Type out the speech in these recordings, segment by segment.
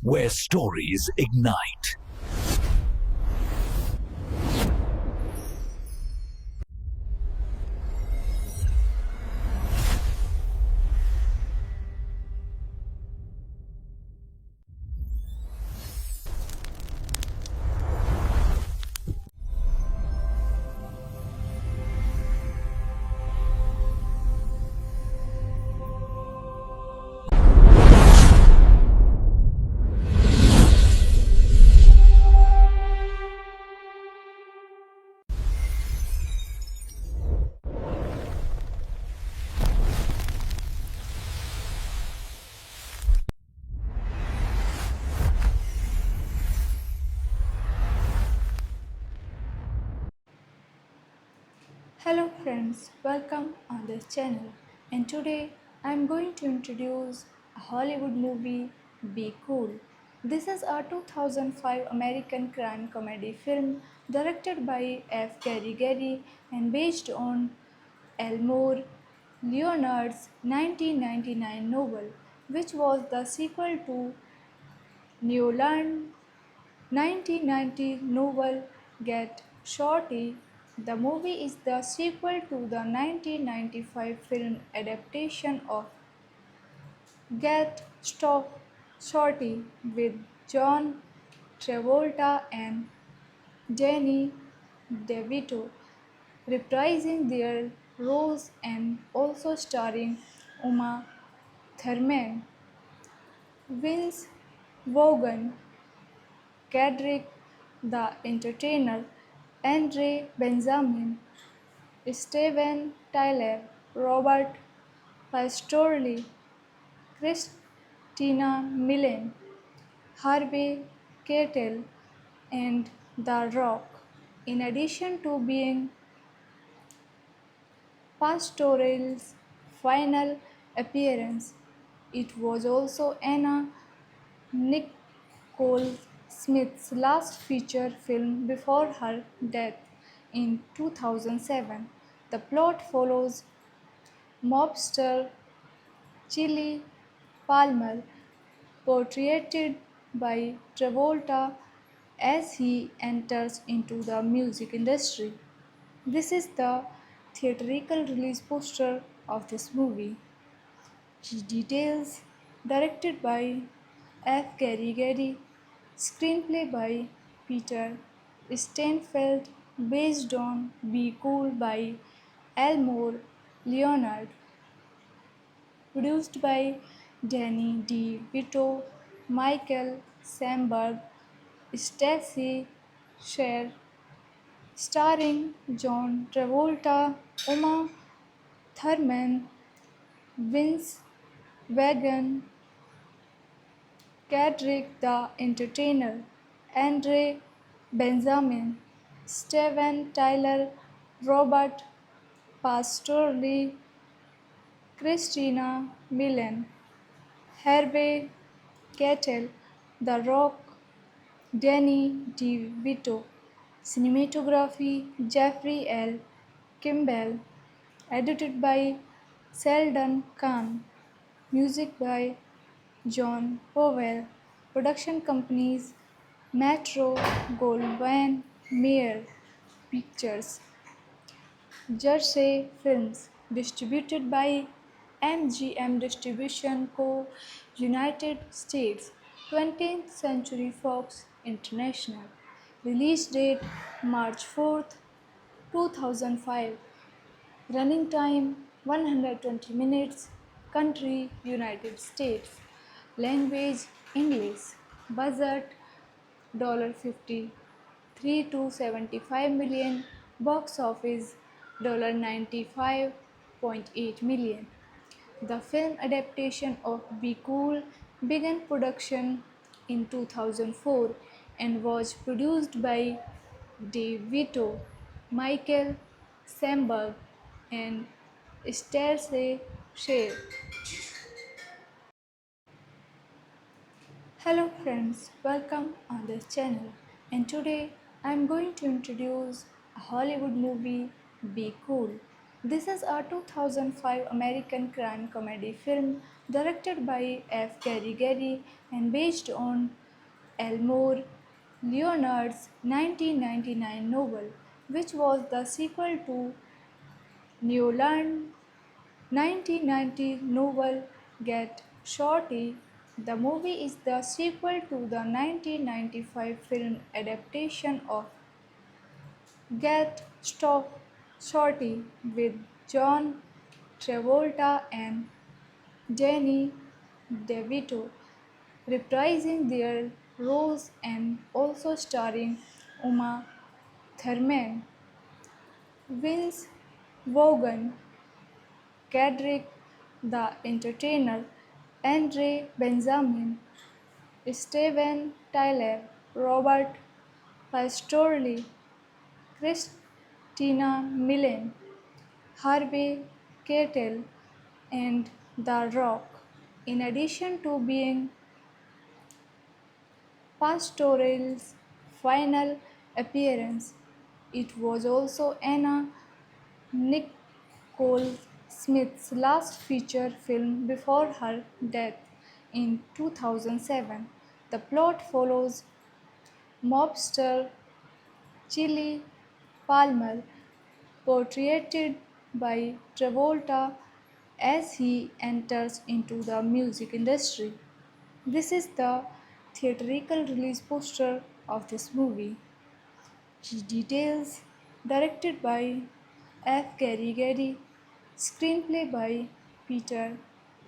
where stories ignite. Hello friends, welcome on this channel. And today I am going to introduce a Hollywood movie, Be Cool. This is a 2005 American crime comedy film directed by F. Gary Gary and based on Elmore Leonard's 1999 novel, which was the sequel to Newland 1990 novel Get Shorty. The movie is the sequel to the 1995 film adaptation of Shorty with John Travolta and Danny DeVito reprising their roles and also starring Uma Thurman, Vince Vaughn, Cedric the Entertainer, Andre Benjamin, Steven Tyler, Robert Pastorelli, Christina Milian, Harvey Keitel, and The Rock. In addition to being Pastorelli's final appearance, it was also Anna Nicole Smith's last feature film before her death in 2007. The plot follows mobster Chili Palmer, portrayed by Travolta as he enters into the music industry. This is the theatrical release poster of this movie. Key details directed by F. Gary Gary, screenplay by Peter Steinfeld, based on Be Cool by Elmore Leonard, produced by Danny D. Vito, Michael Samberg, Stacey Sher, starring John Travolta, Uma Thurman, Vince Vaughn, Cedric the Entertainer, Andre Benjamin, Steven Tyler, Robert Pastorelli, Christina Milian, Harvey Keitel, The Rock, Danny DeVito, cinematography Jeffrey L. Kimball, edited by Sheldon Kahn, music by John Powell, production companies Metro Goldwyn Mayer Pictures, Jersey Films, distributed by MGM Distribution Co. United States, 20th Century Fox International. Release date March 4th, 2005. Running time 120 minutes. Country United States. Language English. Budget $53 to 75 million. Box office $95.8 million. The film adaptation of Be Cool began production in 2004 and was produced by DeVito, Michael Samberg, and Stacey Sher. Hello friends, welcome on this channel. And today I am going to introduce a Hollywood movie, Be Cool. This is a 2005 American crime comedy film directed by F. Gary Gary and based on Elmore Leonard's 1999 novel, which was the sequel to Newland's 1990 novel Get Shorty. The movie is the sequel to the 1995 film adaptation of Get Shorty with John Travolta and Danny DeVito reprising their roles and also starring Uma Thurman, Vince Vaughn, Cedric the Entertainer, Andre Benjamin, Steven Tyler, Robert Pastorelli, Christina Milian, Harvey Keitel, and The Rock. In addition to being Pastorelli's final appearance, it was also Anna Nicole Smith's last feature film before her death in 2007. The plot follows mobster Chili Palmer, portrayed by Travolta, as he enters into the music industry. This is the theatrical release poster of this movie. Key details: directed by F. Gary Gary, screenplay by Peter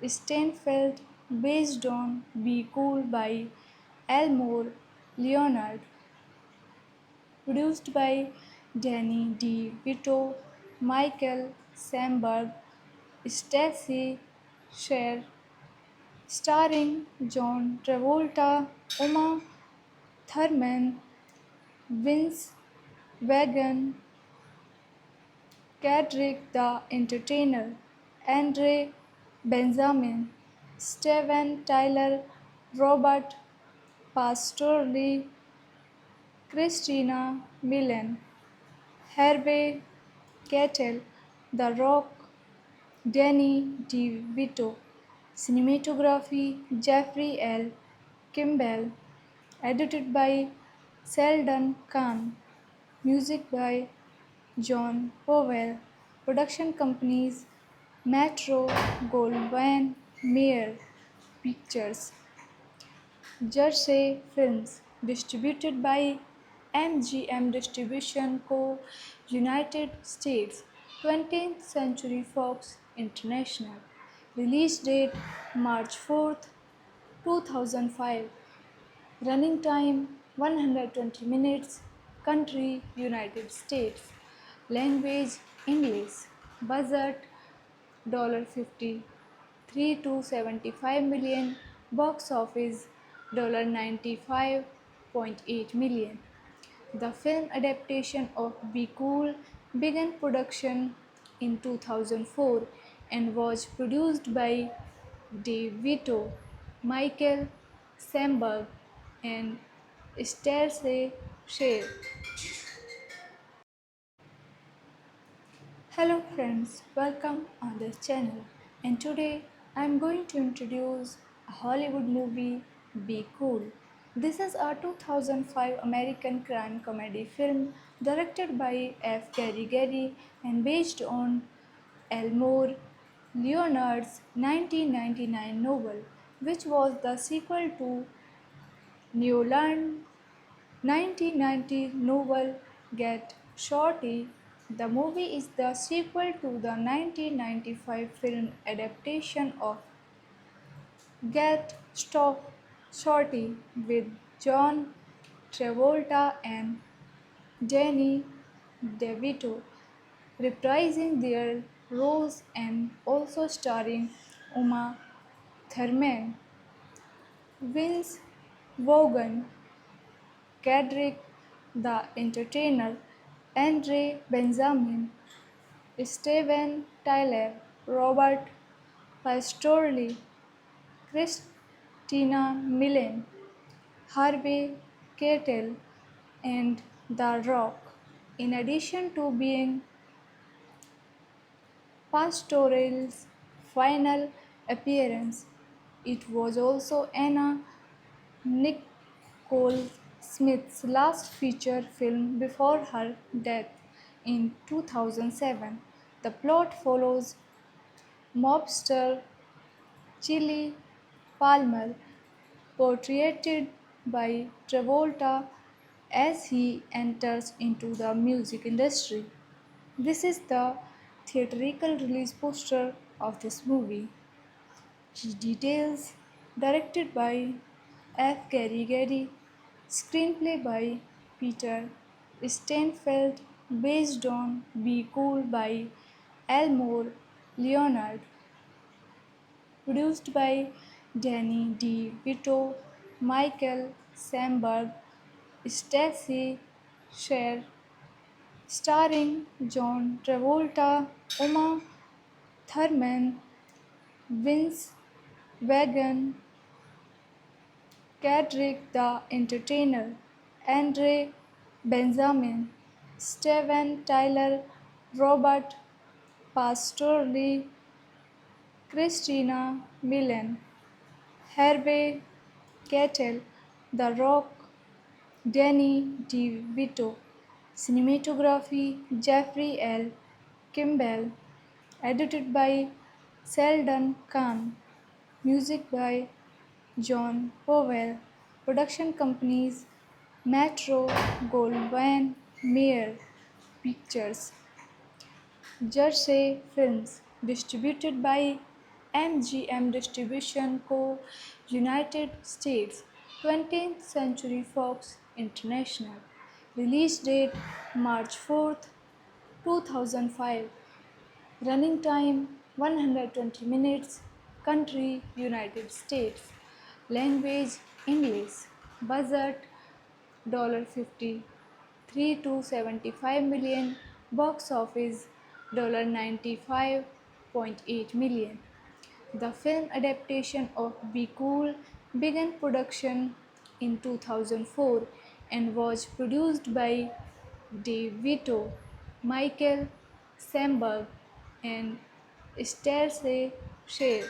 Steinfeld, based on Be Cool by Elmore Leonard, produced by Danny D. Vito, Michael Samberg, Stacey Sher, starring John Travolta, Uma Thurman, Vince Vaughn, Cedric the Entertainer, Andre Benjamin, Steven Tyler, Robert Pastorelli, Christina Milian, Harvey Keitel, The Rock, Danny DeVito. Cinematography Jeffrey L. Kimball. Edited by Sheldon Kahn. Music by John Powell. Production companies Metro Goldwyn Mayer Pictures. Jersey Films. Distributed by MGM Distribution Co. United States. 20th Century Fox International. Release date March 4th, 2005. Running time 120 minutes. Country United States. Language English. Budget $53 to 75 million. Box office $95.8 million. The film adaptation of Be Cool began production in 2004 and was produced by DeVito, Michael Samberg, and Stacey Sher. Hello friends, welcome on this channel. And today I am going to introduce a Hollywood movie, Be Cool. This is a 2005 American crime comedy film directed by F. Gary Gary and based on Elmore Leonard's 1999 novel, which was the sequel to Newland's 1990 novel Get Shorty. The movie is the sequel to the 1995 film adaptation of Shorty with John Travolta and Danny DeVito reprising their roles and also starring Uma Thurman, Vince Vaughn, Cedric the Entertainer, Andre Benjamin, Steven Tyler, Robert Pastorelli, Christina Milian, Harvey Keitel, and The Rock. In addition to being Pastorale's final appearance. It was also Anna Nicole Smith's last feature film before her death in 2007. The plot follows mobster Chili Palmer, portrayed by Travolta as he enters into the music industry. This is the theatrical release poster of this movie. Key details directed by F. Gary Gary, screenplay by Peter Steinfeld, based on Be Cool by Elmore Leonard, produced by Danny D. Vito, Michael Samberg, Stacy Sher, starring John Travolta, Uma Thurman, Vince Vaughn, Cedric the Entertainer, Andre Benjamin, Steven Tyler, Robert Pastorelli, Christina Milian, Harvey Keitel, The Rock, Danny DeVito, cinematography Jeffrey L. Kimball, edited by Sheldon Kahn, music by John Powell, production companies Metro Goldwyn Mayer Pictures, Jersey Films, distributed by MGM Distribution Co. United States, 20th Century Fox International. Release date March 4th, 2005. Running time 120 minutes. Country United States. Language English. Budget $53 to 75 million. Box office $95.8 million. The film adaptation of Be Cool began production in 2004 and was produced by Dave Vito, Michael Samberg, and Stacey Sher.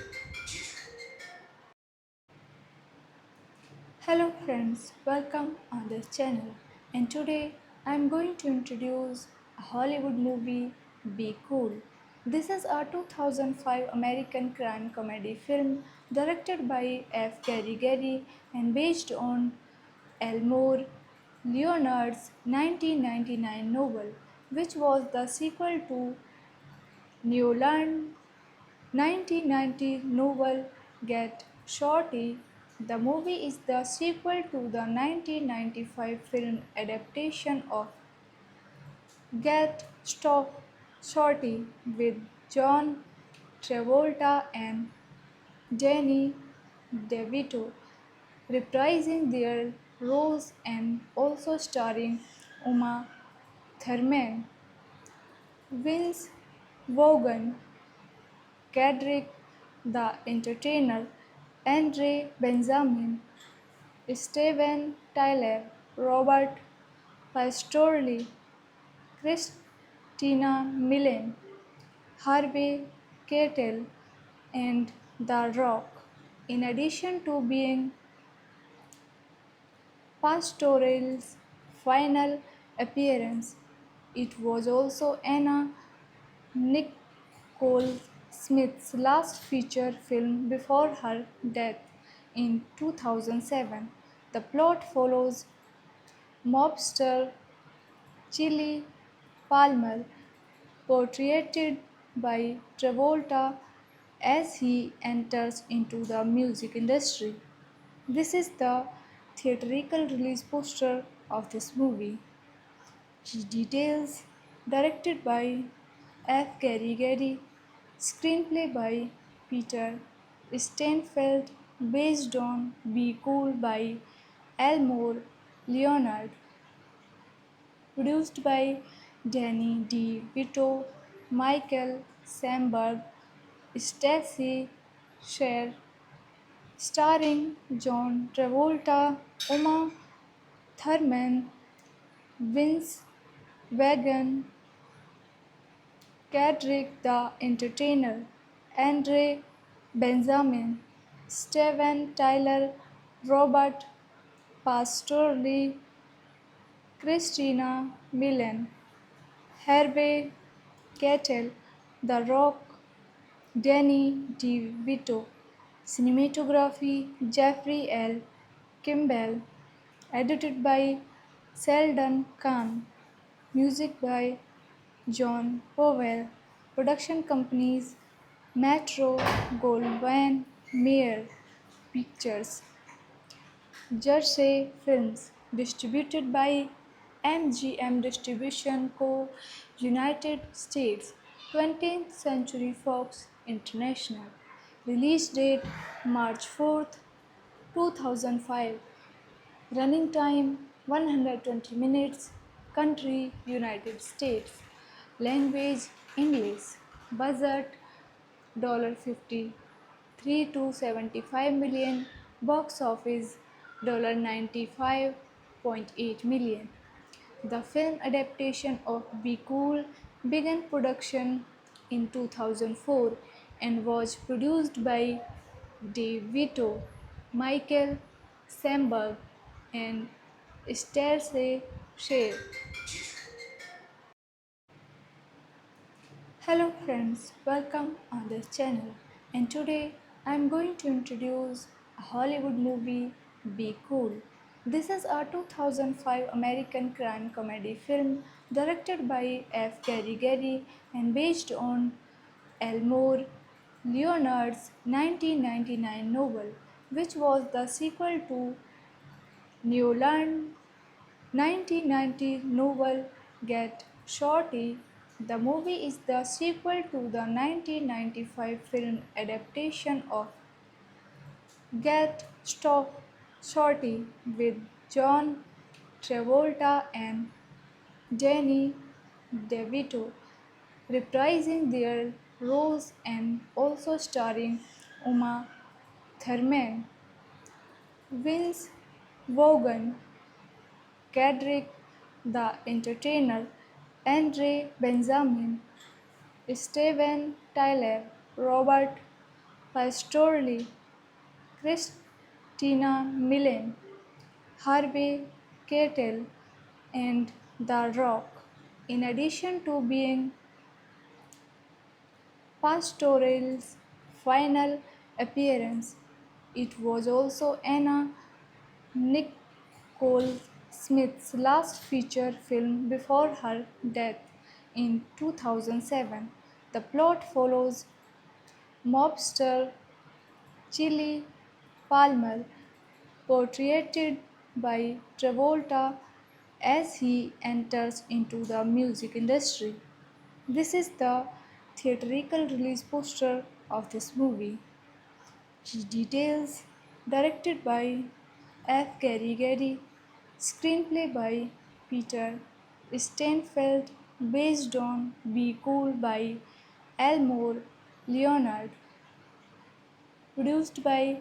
Hello friends, welcome on this channel. And today I am going to introduce a Hollywood movie, Be Cool. This is a 2005 American crime comedy film directed by F. Gary Gary and based on Elmore Leonard's 1999 novel, which was the sequel to Newland's 1990 novel Get Shorty. The movie is the sequel to the 1995 film adaptation of Get Shorty with John Travolta and Danny DeVito reprising their roles and also starring Uma Thurman, Vince Vaughn, Cedric the Entertainer, Andre Benjamin, Steven Tyler, Robert Pastorelli, Christina Milian, Harvey Keitel, and The Rock. In addition to being Pastorelli's final appearance, it was also Anna Nicole Smith's last feature film before her death in 2007. The plot follows mobster Chili Palmer, portrayed by Travolta as he enters into the music industry. This is the theatrical release poster of this movie. Key details directed by F. Gary Gary, screenplay by Peter Steinfeld, based on Be Cool by Elmore Leonard, produced by Danny D. Vito, Michael Samberg, Stacy Sher, starring John Travolta, Uma Thurman, Vince Vaughn, Cedric the Entertainer, Andre Benjamin, Steven Tyler, Robert Pastorelli, Christina Milian, Harvey Keitel, The Rock, Danny DeVito, cinematography Jeffrey L. Kimball, edited by Sheldon Kahn, music by John Powell, production companies Metro Goldwyn Mayer Pictures, Jersey Films, distributed by MGM Distribution Co. United States, 20th Century Fox International. Release date March 4th, 2005. Running time 120 minutes. Country United States. Language English. Budget $50 3 to 75 million. Box office $95.8 million. The film adaptation of Be Cool began production in 2004 and was produced by Dave Vito, Michael Samberg, and Stacey Shea. Hello friends, welcome on this channel. And today I am going to introduce a Hollywood movie, Be Cool. This is a 2005 American crime comedy film directed by F. Gary Gary and based on Elmore Leonard's 1999 novel, which was the sequel to Newland 1990 novel Get Shorty. The movie is the sequel to the 1995 film adaptation of Get Shorty with John Travolta and Danny DeVito reprising their roles and also starring Uma Thurman, Vince Vaughn, Cedric the Entertainer, Andre Benjamin, Steven Tyler, Robert Pastorelli, Christina Milian, Harvey Keitel, and The Rock. In addition to being Pastorelli's final appearance, it was also Anna Nicole Smith's last feature film before her death in 2007. The plot follows mobster Chili Palmer, portrayed by Travolta, as he enters into the music industry. This is the theatrical release poster of this movie. Details directed by F. Gary Gary, screenplay by Peter Steinfeld, based on Be Cool by Elmore Leonard, produced by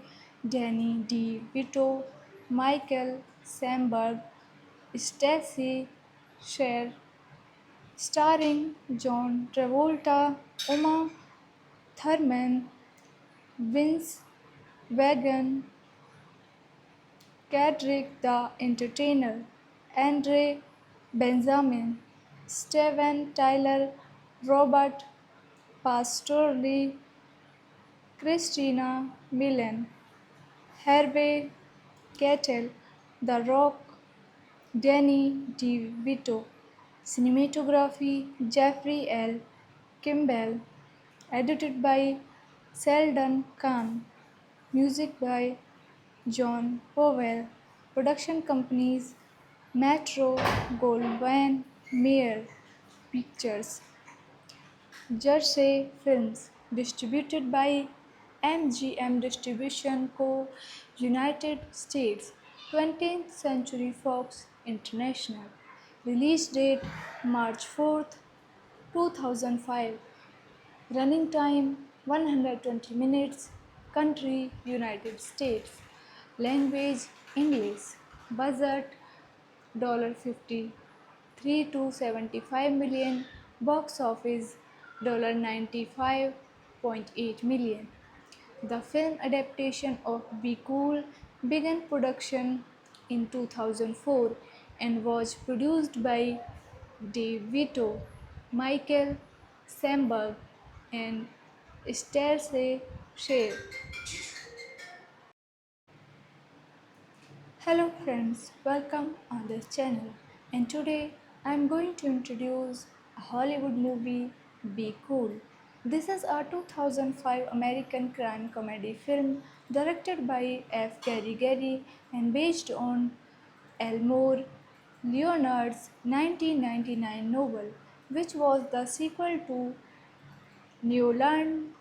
Danny D. Vito, Michael Samberg, Stacey Sher, starring John Travolta, Uma Thurman, Vince Vaughn, Cedric the Entertainer, Andre Benjamin, Steven Tyler, Robert Pastorelli, Christina Milian, Harvey Keitel, The Rock, Danny DeVito, cinematography Jeffrey L. Kimball, edited by Sheldon Kahn, music by John Powell, production companies Metro Goldwyn Mayer Pictures, Jersey Films, distributed by MGM Distribution Co. United States, 20th Century Fox International. Release date March 4th, 2005. Running time 120 minutes. Country United States. Language English. Budget $50 3 to 75 million. Box office $95.8 million. The film adaptation of Be Cool began production in 2004 and was produced by Dave Vito, Michael Samberg, and Stacey Sher. Hello friends, welcome on this channel. And today I am going to introduce a Hollywood movie, Be Cool. This is a 2005 American crime comedy film directed by F. Gary Gary and based on Elmore Leonard's 1999 novel, which was the sequel to Newland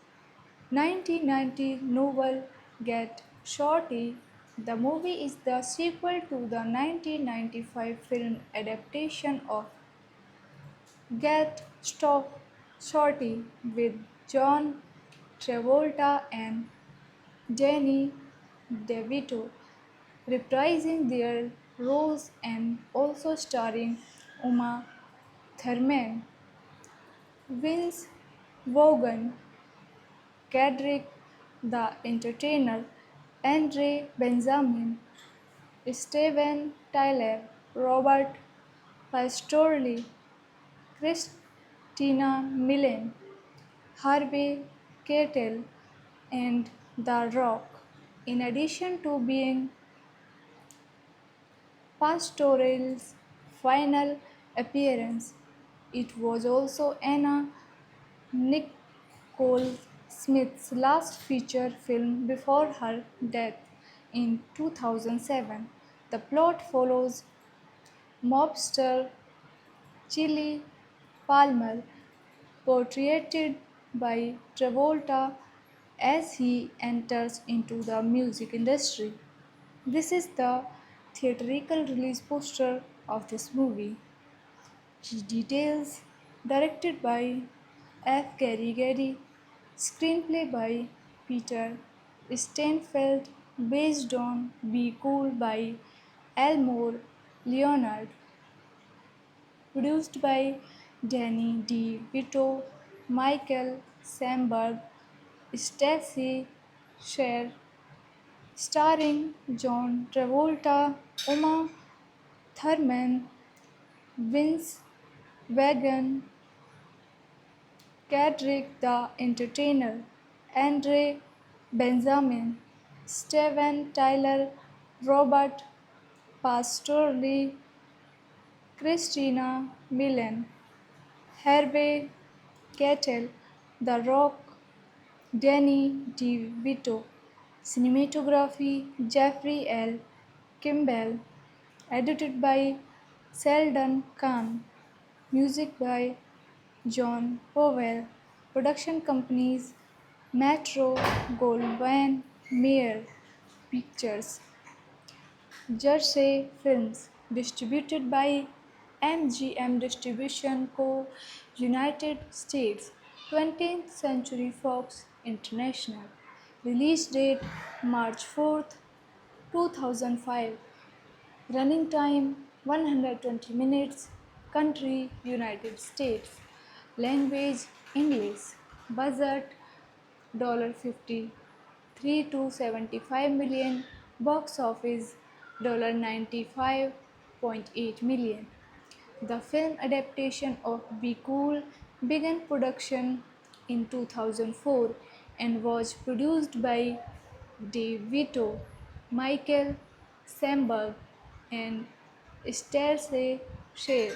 1990 novel Get Shorty. The movie is the sequel to the 1995 film adaptation of Get Shorty with John Travolta and Danny DeVito reprising their roles and also starring Uma Thurman, Vince Vaughn, Cedric the Entertainer, Andre Benjamin, Steven Tyler, Robert Pastorelli, Christina Milian, Harvey Keitel, and The Rock. In addition to being Pastorelli's final appearance, it was also Anna Nicole Smith's last feature film before her death in 2007. The plot follows mobster Chili Palmer, portrayed by Travolta, as he enters into the music industry. This is the theatrical release poster of this movie. Details directed by F. Gary Gary, screenplay by Peter Steinfeld, based on Be Cool by Elmore Leonard, produced by Danny D. Vito, Michael Samberg, Stacey Sher, starring John Travolta, Uma Thurman, Vince Vaughn, Cedric the Entertainer, Andre Benjamin, Steven Tyler, Robert Pastorelli, Christina Milian, Harvey Keitel, The Rock, Danny DeVito, cinematography Jeffrey L. Kimball, edited by Sheldon Kahn, music by John Powell, production companies Metro Goldwyn Mayer Pictures, Jersey Films, distributed by MGM Distribution Co. United States, 20th Century Fox International. Release date March 4th, 2005. Running time 120 minutes. Country United States. Language English. Budget $53 to 75 million. Box office $95.8 million. The film adaptation of Be Cool began production in 2004 and was produced by Dave Vito, Michael Samberg, and Stacey Sher.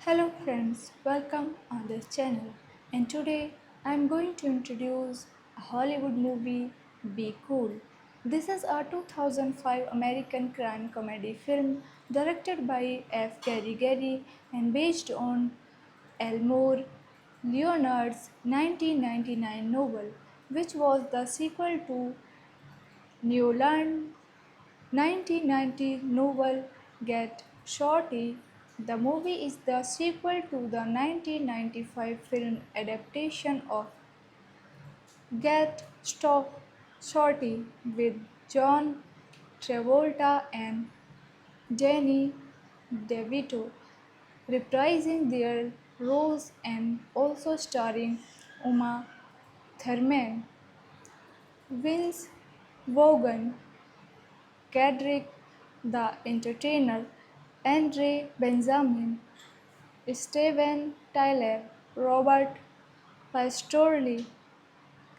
Hello friends, welcome on this channel. And today I am going to introduce a Hollywood movie, Be Cool. This is a 2005 American crime comedy film directed by F. Gary Gary and based on Elmore Leonard's 1999 novel, which was the sequel to Newland 1990 novel Get Shorty. The movie is the sequel to the 1995 film adaptation of Shorty with John Travolta and Danny DeVito reprising their roles and also starring Uma Thurman, Vince Vaughn, Cedric the Entertainer, Andre Benjamin, Steven Tyler, Robert Pastorelli,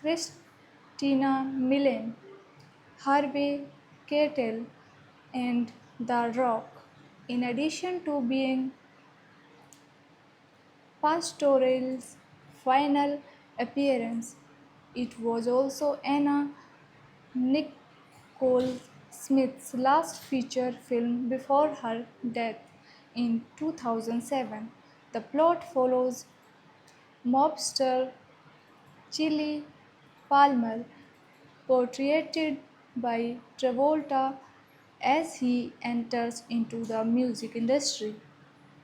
Christina Milian, Harvey Keitel, and The Rock. In addition to being Pastorell's final appearance, it was also Anna Nicole Smith's last feature film before her death in 2007. The plot follows mobster Chili Palmer, portrayed by Travolta, as he enters into the music industry.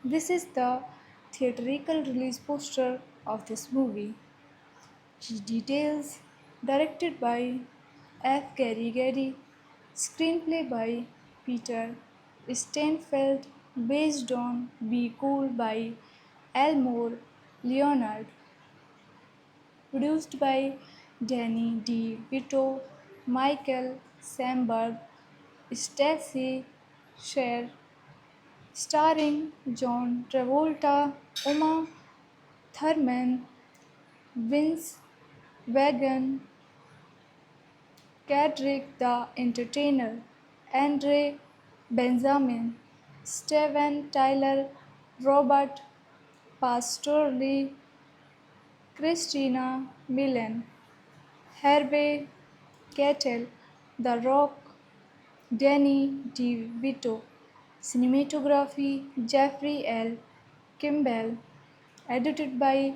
This is the theatrical release poster of this movie. Key details: directed by F. Gary Gary, screenplay by Peter Steinfeld, based on Be Cool by Elmore Leonard, produced by Danny DeVito, Michael Samberg, Stacey Sher, starring John Travolta, Uma Thurman, Vince Vaughn, Cedric the Entertainer, Andre Benjamin, Steven Tyler, Robert Pastorelli, Christina Milian, Harvey Keitel, The Rock, Danny DeVito, cinematography Jeffrey L. Kimball, edited by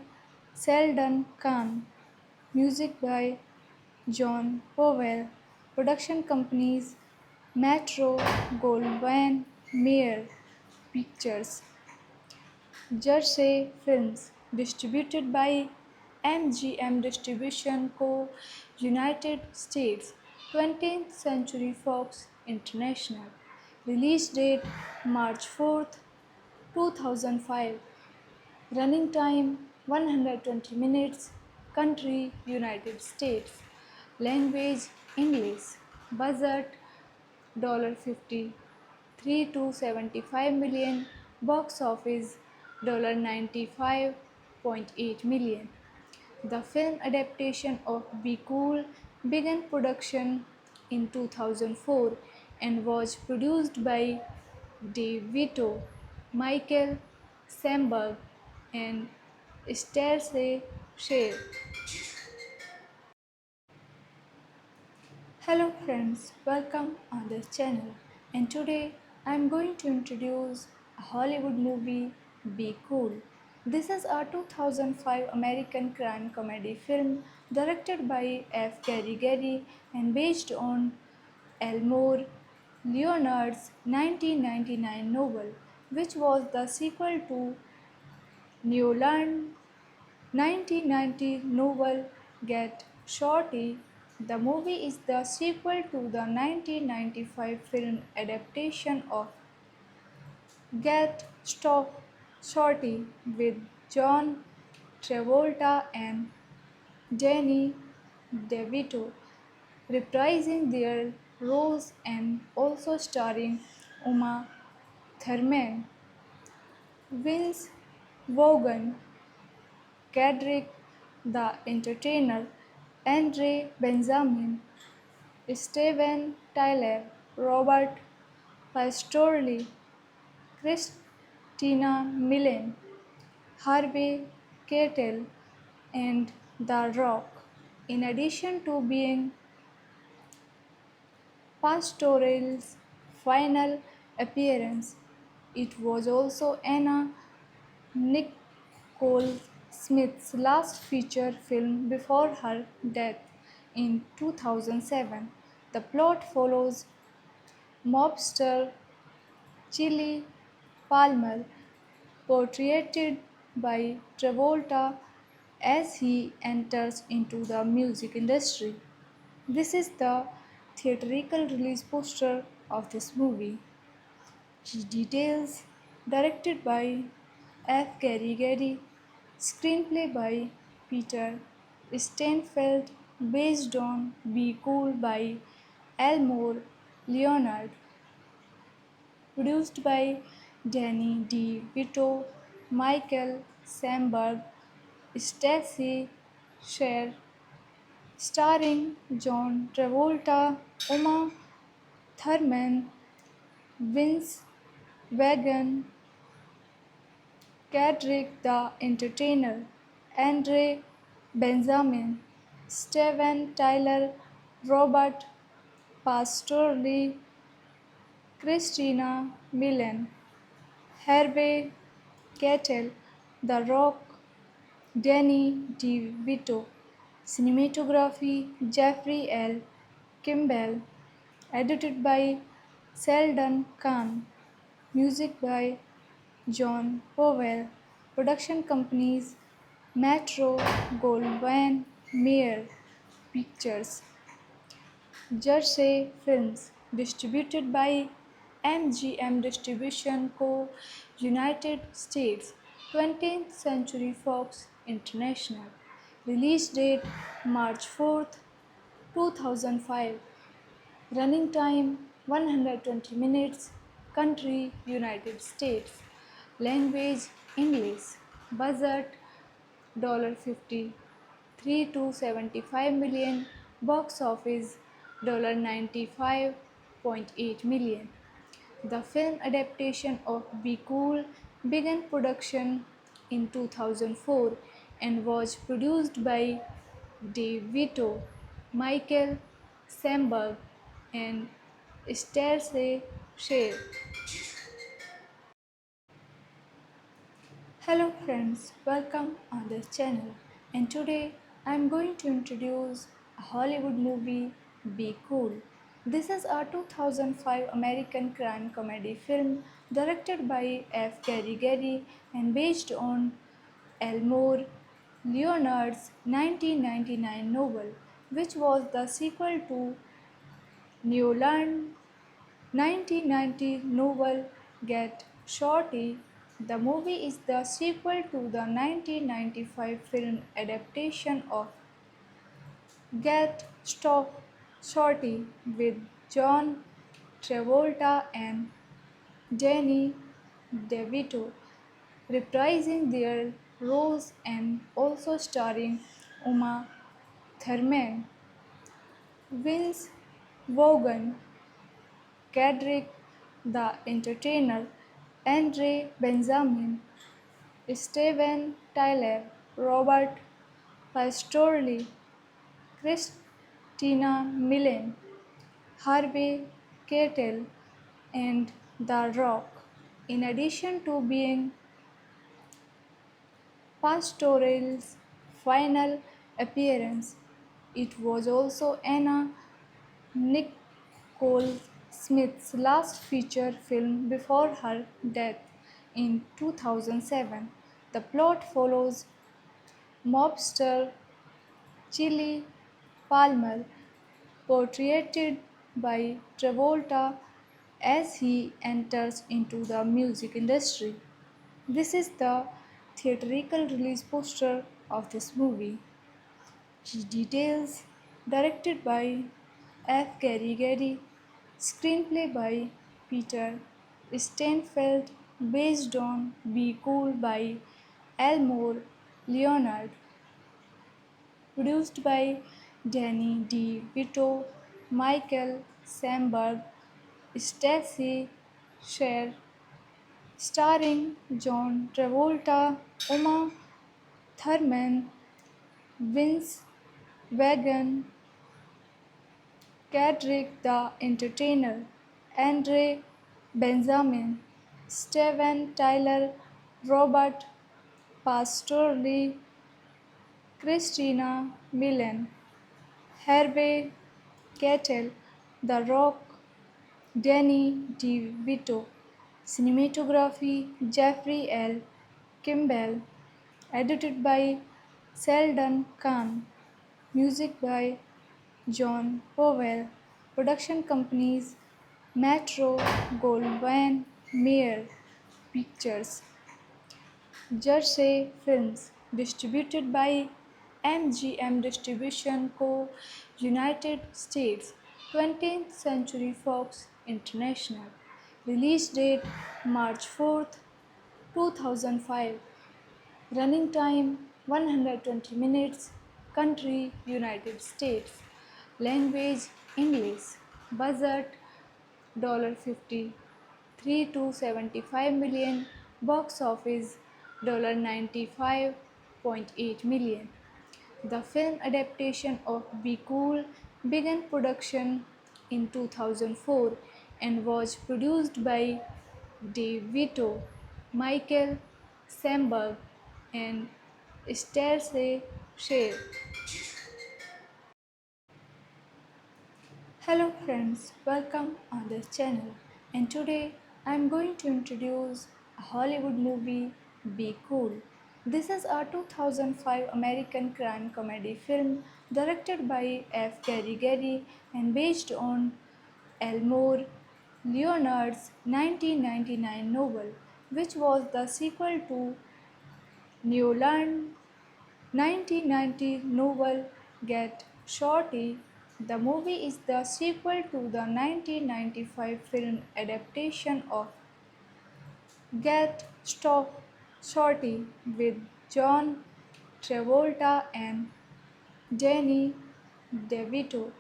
Sheldon Kahn, music by John Powell, production companies Metro Goldwyn Mayer Pictures, Jersey Films, distributed by MGM Distribution Co. United States, 20th Century Fox International. Release date March 4th, 2005. Running time 120 minutes. Country United States. Language English. Budget $53 to 75 million. Box office $95.8 million. The film adaptation of Be Cool began production in 2004 and was produced by DeVito, Michael Samberg, and Stacey Sher. Hello friends, welcome on this channel. And today I am going to introduce a Hollywood movie, Be Cool. This is a 2005 American crime comedy film directed by F. Gary Gary and based on Elmore Leonard's 1999 novel, which was the sequel to Newland's 1990 novel Get Shorty. The movie is the sequel to the 1995 film adaptation of Get Shorty with John Travolta and Danny DeVito reprising their roles and also starring Uma Thurman, Vince Vaughn, Cedric the Entertainer, Andre Benjamin, Steven Tyler, Robert Pastorelli, Christina Milian, Harvey Keitel, and The Rock. In addition to being Pastorell's final appearance, it was also Anna Nicole Smith's last feature film before her death in 2007. The plot follows mobster Chili Palmer, portrayed by Travolta, as he enters into the music industry. This is the theatrical release poster of this movie. Key details: directed by F. Gary Gary. Screenplay by Peter Steinfeld, based on Be Cool by Elmore Leonard. Produced by Danny DeVito, Michael Samberg, Stacey Sher, starring John Travolta, Uma Thurman, Vince Vaughn, Cedric the Entertainer, Andre Benjamin, Steven Tyler, Robert Pastorelli, Christina Milian, Harvey Keitel, The Rock, Danny DeVito, cinematography Jeffrey L. Kimball, edited by Sheldon Kahn, music by John Powell, production companies Metro Goldwyn Mayer Pictures, Jersey Films, distributed by MGM Distribution Co. United States, 20th Century Fox International. Release date March 4th, 2005. Running time 120 minutes. Country United States. Language English. Budget $53 to 75 million. Box office $95.8 million. The film adaptation of Be Cool began production in 2004 and was produced by Dave Vito, Michael Samberg, and Stacey Sher. Hello friends, welcome on this channel. And today I am going to introduce a Hollywood movie, Be Cool. This is a 2005 American crime comedy film directed by F. Gary Gary and based on Elmore Leonard's 1999 novel, which was the sequel to Newland's 1990 novel Get Shorty. The movie is the sequel to the 1995 film adaptation of Get Shorty with John Travolta and Danny DeVito reprising their roles and also starring Uma Thurman, Vince Vaughn, Cedric the Entertainer, Andre Benjamin, Steven Tyler, Robert Pastorelli, Christina Milian, Harvey Keitel, and The Rock. In addition to being Pastorelli's final appearance, it was also Anna Nicole Smith's last feature film before her death in 2007. The plot follows mobster Chili Palmer, portrayed by Travolta, as he enters into the music industry. This is the theatrical release poster of this movie. Key details: directed by F. Gary Gary, screenplay by Peter Steinfeld, based on Be Cool by Elmore Leonard, produced by Danny DeVito, Michael Samberg, Stacey Sher, starring John Travolta, Uma Thurman, Vince Vaughn, Cedric the Entertainer, Andre Benjamin, Steven Tyler, Robert Pastorelli, Christina Milian, Harvey Keitel, The Rock, Danny DeVito, cinematography Jeffrey L. Kimball, edited by Sheldon Kahn, music by John Powell, production companies Metro Goldwyn Mayer Pictures, Jersey Films, distributed by MGM Distribution Co., United States, 20th Century Fox International. Release date March 4th, 2005. Running time 120 minutes. Country United States. Language English. Budget $53 to 75 million. Box office $95.8 million. The film adaptation of Be Cool began production in 2004 and was produced by Dave Vito, Michael Samberg, and Stacey Sher. Hello friends, welcome on this channel. And today I am going to introduce a Hollywood movie, Be Cool. This is a 2005 American crime comedy film directed by F. Gary Gary and based on Elmore Leonard's 1999 novel, which was the sequel to Newland's 1990 novel Get Shorty. The movie is the sequel to the 1995 film adaptation of Get Shorty with John Travolta and Danny DeVito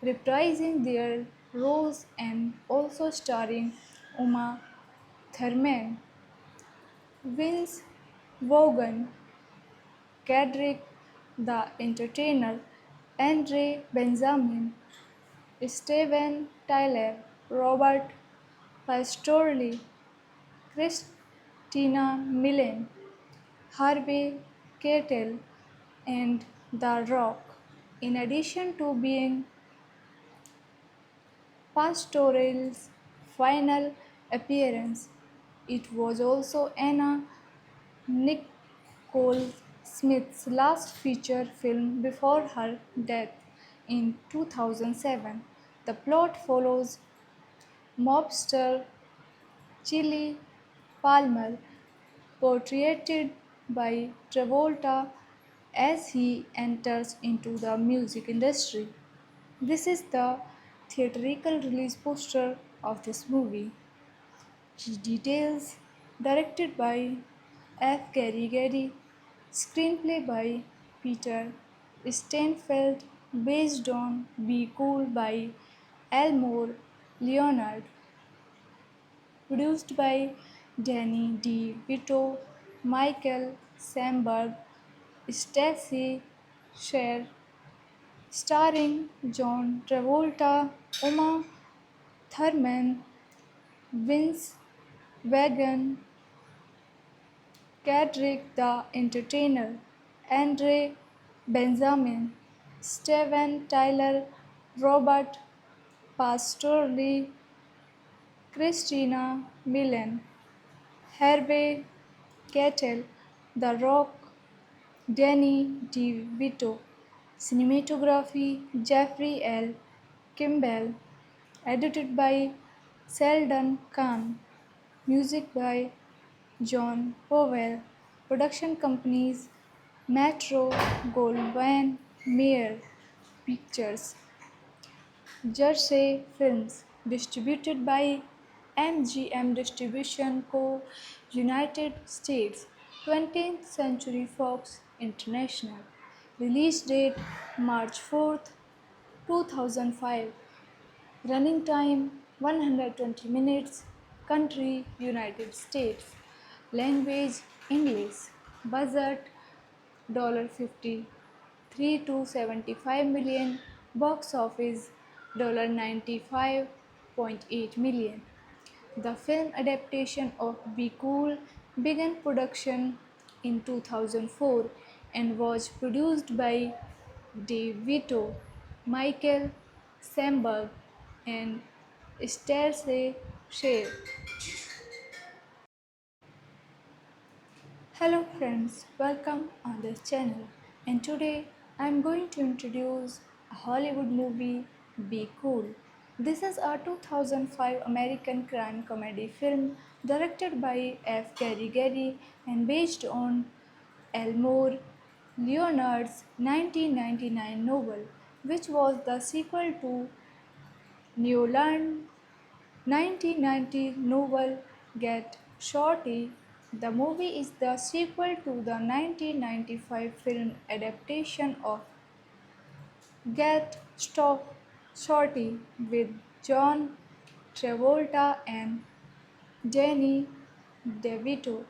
reprising their roles and also starring Uma Thurman, Vince Vaughn, Cedric the Entertainer, Andre Benjamin, Steven Tyler, Robert Pastorelli, Christina Milian, Harvey Keitel, and The Rock. In addition to being Pastorelli's final appearance, it was also Anna Nicole Smith's last feature film before her death in 2007. The plot follows mobster Chili Palmer, portrayed by Travolta, as he enters into the music industry. This is the theatrical release poster of this movie. Details directed by F. Gary Gary, screenplay by Peter Steinfeld, based on Be Cool by Elmore Leonard, produced by Danny D. Vito, Michael Samberg, Stacey Sher, starring John Travolta, Uma Thurman, Vince Vaughn, Cedric the Entertainer, Andre Benjamin, Steven Tyler, Robert Pastorelli, Christina Milian, Harvey Keitel, The Rock, Danny DeVito. Cinematography Jeffrey L. Kimball. Edited by Sheldon Kahn. Music by John Powell. Production companies Metro Goldwyn Mayer Pictures. Jersey Films, distributed by MGM Distribution Co., United States, 20th Century Fox International. Release date March 4th, 2005. Running time 120 minutes. Country United States. Language English. Budget $53 to 75 million. Box office $95.8 million. The film adaptation of Be Cool began production in 2004 and was produced by Dave Vito, Michael Samberg, and Stacey Sher. Hello friends, welcome on this channel. And today I am going to introduce a Hollywood movie, Be Cool. This is a 2005 American crime comedy film directed by F. Gary Gary and based on Elmore Leonard's 1999 novel, which was the sequel to Newland's 1990 novel Get Shorty. The movie is the sequel to the 1995 film adaptation of Get Shorty with John Travolta and Danny DeVito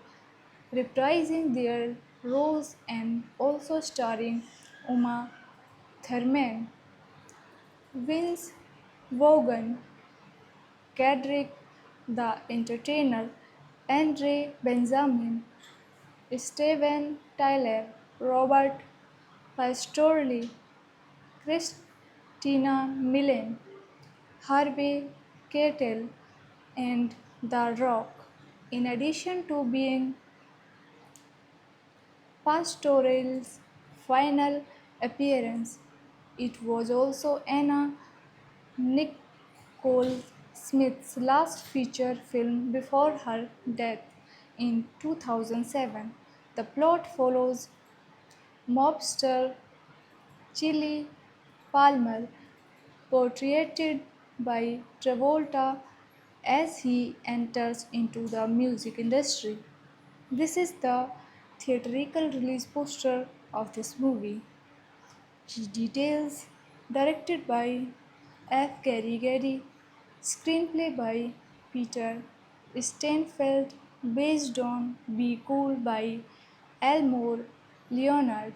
reprising their roles and also starring Uma Thurman, Vince Vaughn, Cedric the Entertainer, Andre Benjamin, Steven Tyler, Robert Pastorelli, Christina Milian, Harvey Keitel, and The Rock. In addition to being Pastorelli's final appearance, it was also Anna Nicole Smith's last feature film before her death in 2007. The plot follows mobster Chili Palmer, portrayed by Travolta, as he enters into the music industry. This is the theatrical release poster of this movie. Details directed by F. Gary Gary, screenplay by Peter Steinfeld, based on Be Cool by Elmore Leonard,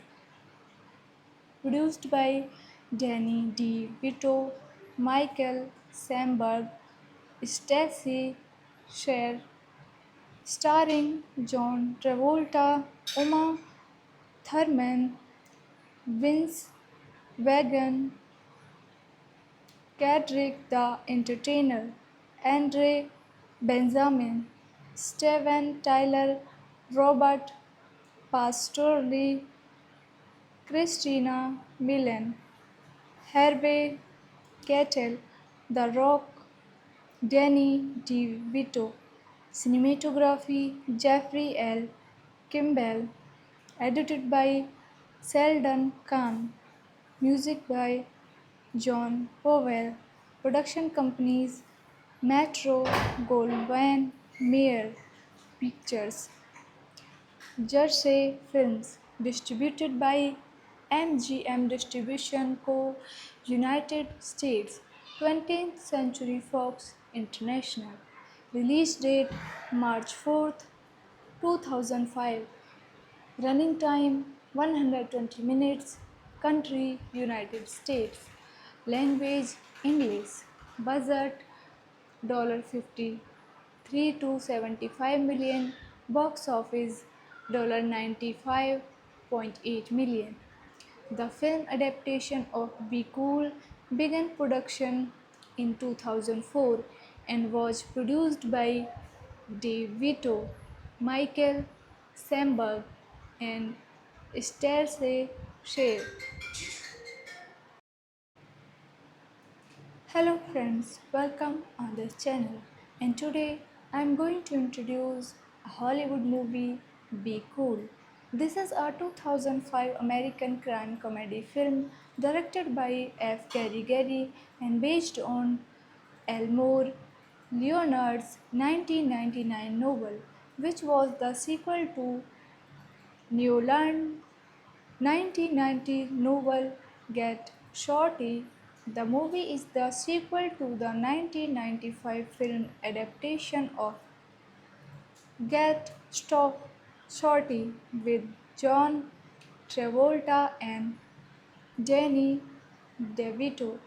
produced by Danny D. Vito, Michael Samberg, Stacy Sher, starring John Travolta, Uma Thurman, Vince Vaughn, Cedric the Entertainer, Andre Benjamin, Steven Tyler, Robert Pastorelli, Christina Milian, Harvey Keitel, The Rock, Danny DeVito, cinematography Jeffrey L. Kimball, edited by Sheldon Kahn, music by John Powell, production companies Metro Goldwyn Mayer Pictures, Jersey Films, distributed by MGM Distribution Co. United States, 20th Century Fox International. Release date March 4th, 2005. Running time 120 minutes. Country United States. Language English. Budget $53 to 75 million. Box office $95.8 million. The film adaptation of Be Cool began production in 2004 and was produced by DeVito, Michael Samberg, and Stacey Sher. Hello friends, welcome on this channel. And today I am going to introduce a Hollywood movie, Be Cool. This is a 2005 American crime comedy film directed by F. Gary Gary and based on Elmore Leonard's 1999 novel, which was the sequel to Newland's 1990 novel Get Shorty. The movie is the sequel to the 1995 film adaptation of Shorty with John Travolta and Danny DeVito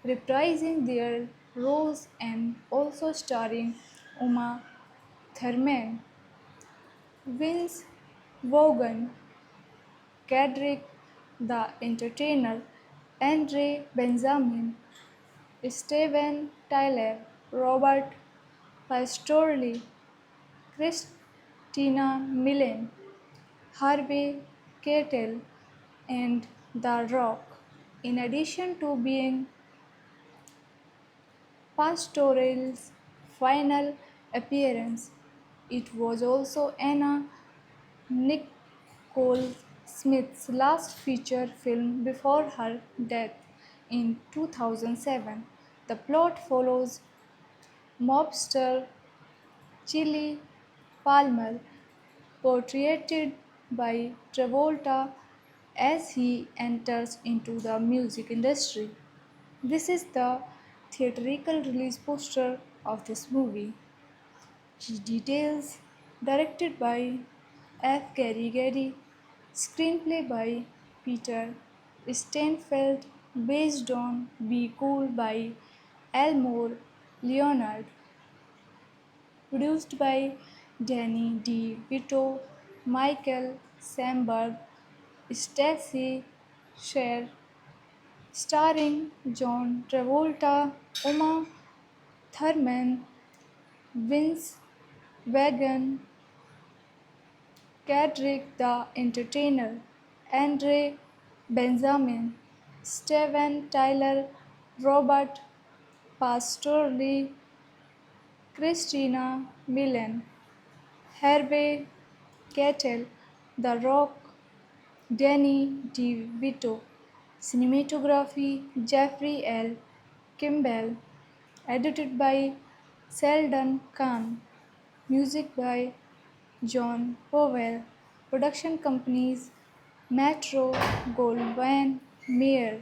reprising their roles and also starring Uma Thurman, Vince Vaughn, Cedric the Entertainer, Andre Benjamin, Steven Tyler, Robert Pastorelli, Christina Milian, Harvey Keitel, and The Rock. In addition to being Pastorale's final appearance. It was also Anna Nicole Smith's last feature film before her death in 2007. The plot follows mobster Chili Palmer, portrayed by Travolta as he enters into the music industry. This is the theatrical release poster of this movie. Key details directed by F. Gary Gary, screenplay by Peter Steinfeld, based on Be Cool by Elmore Leonard, produced by Danny DeVito, Michael Samberg, Stacey Sher, starring John Travolta, Uma Thurman, Vince Vaughn, Cedric the Entertainer, Andre Benjamin, Steven Tyler, Robert Pastorelli, Christina Milian, Harvey Keitel, The Rock, Danny DeVito, cinematography Jeffrey L. Kimball, edited by Sheldon Kahn, music by John Powell, production companies Metro Goldwyn Mayer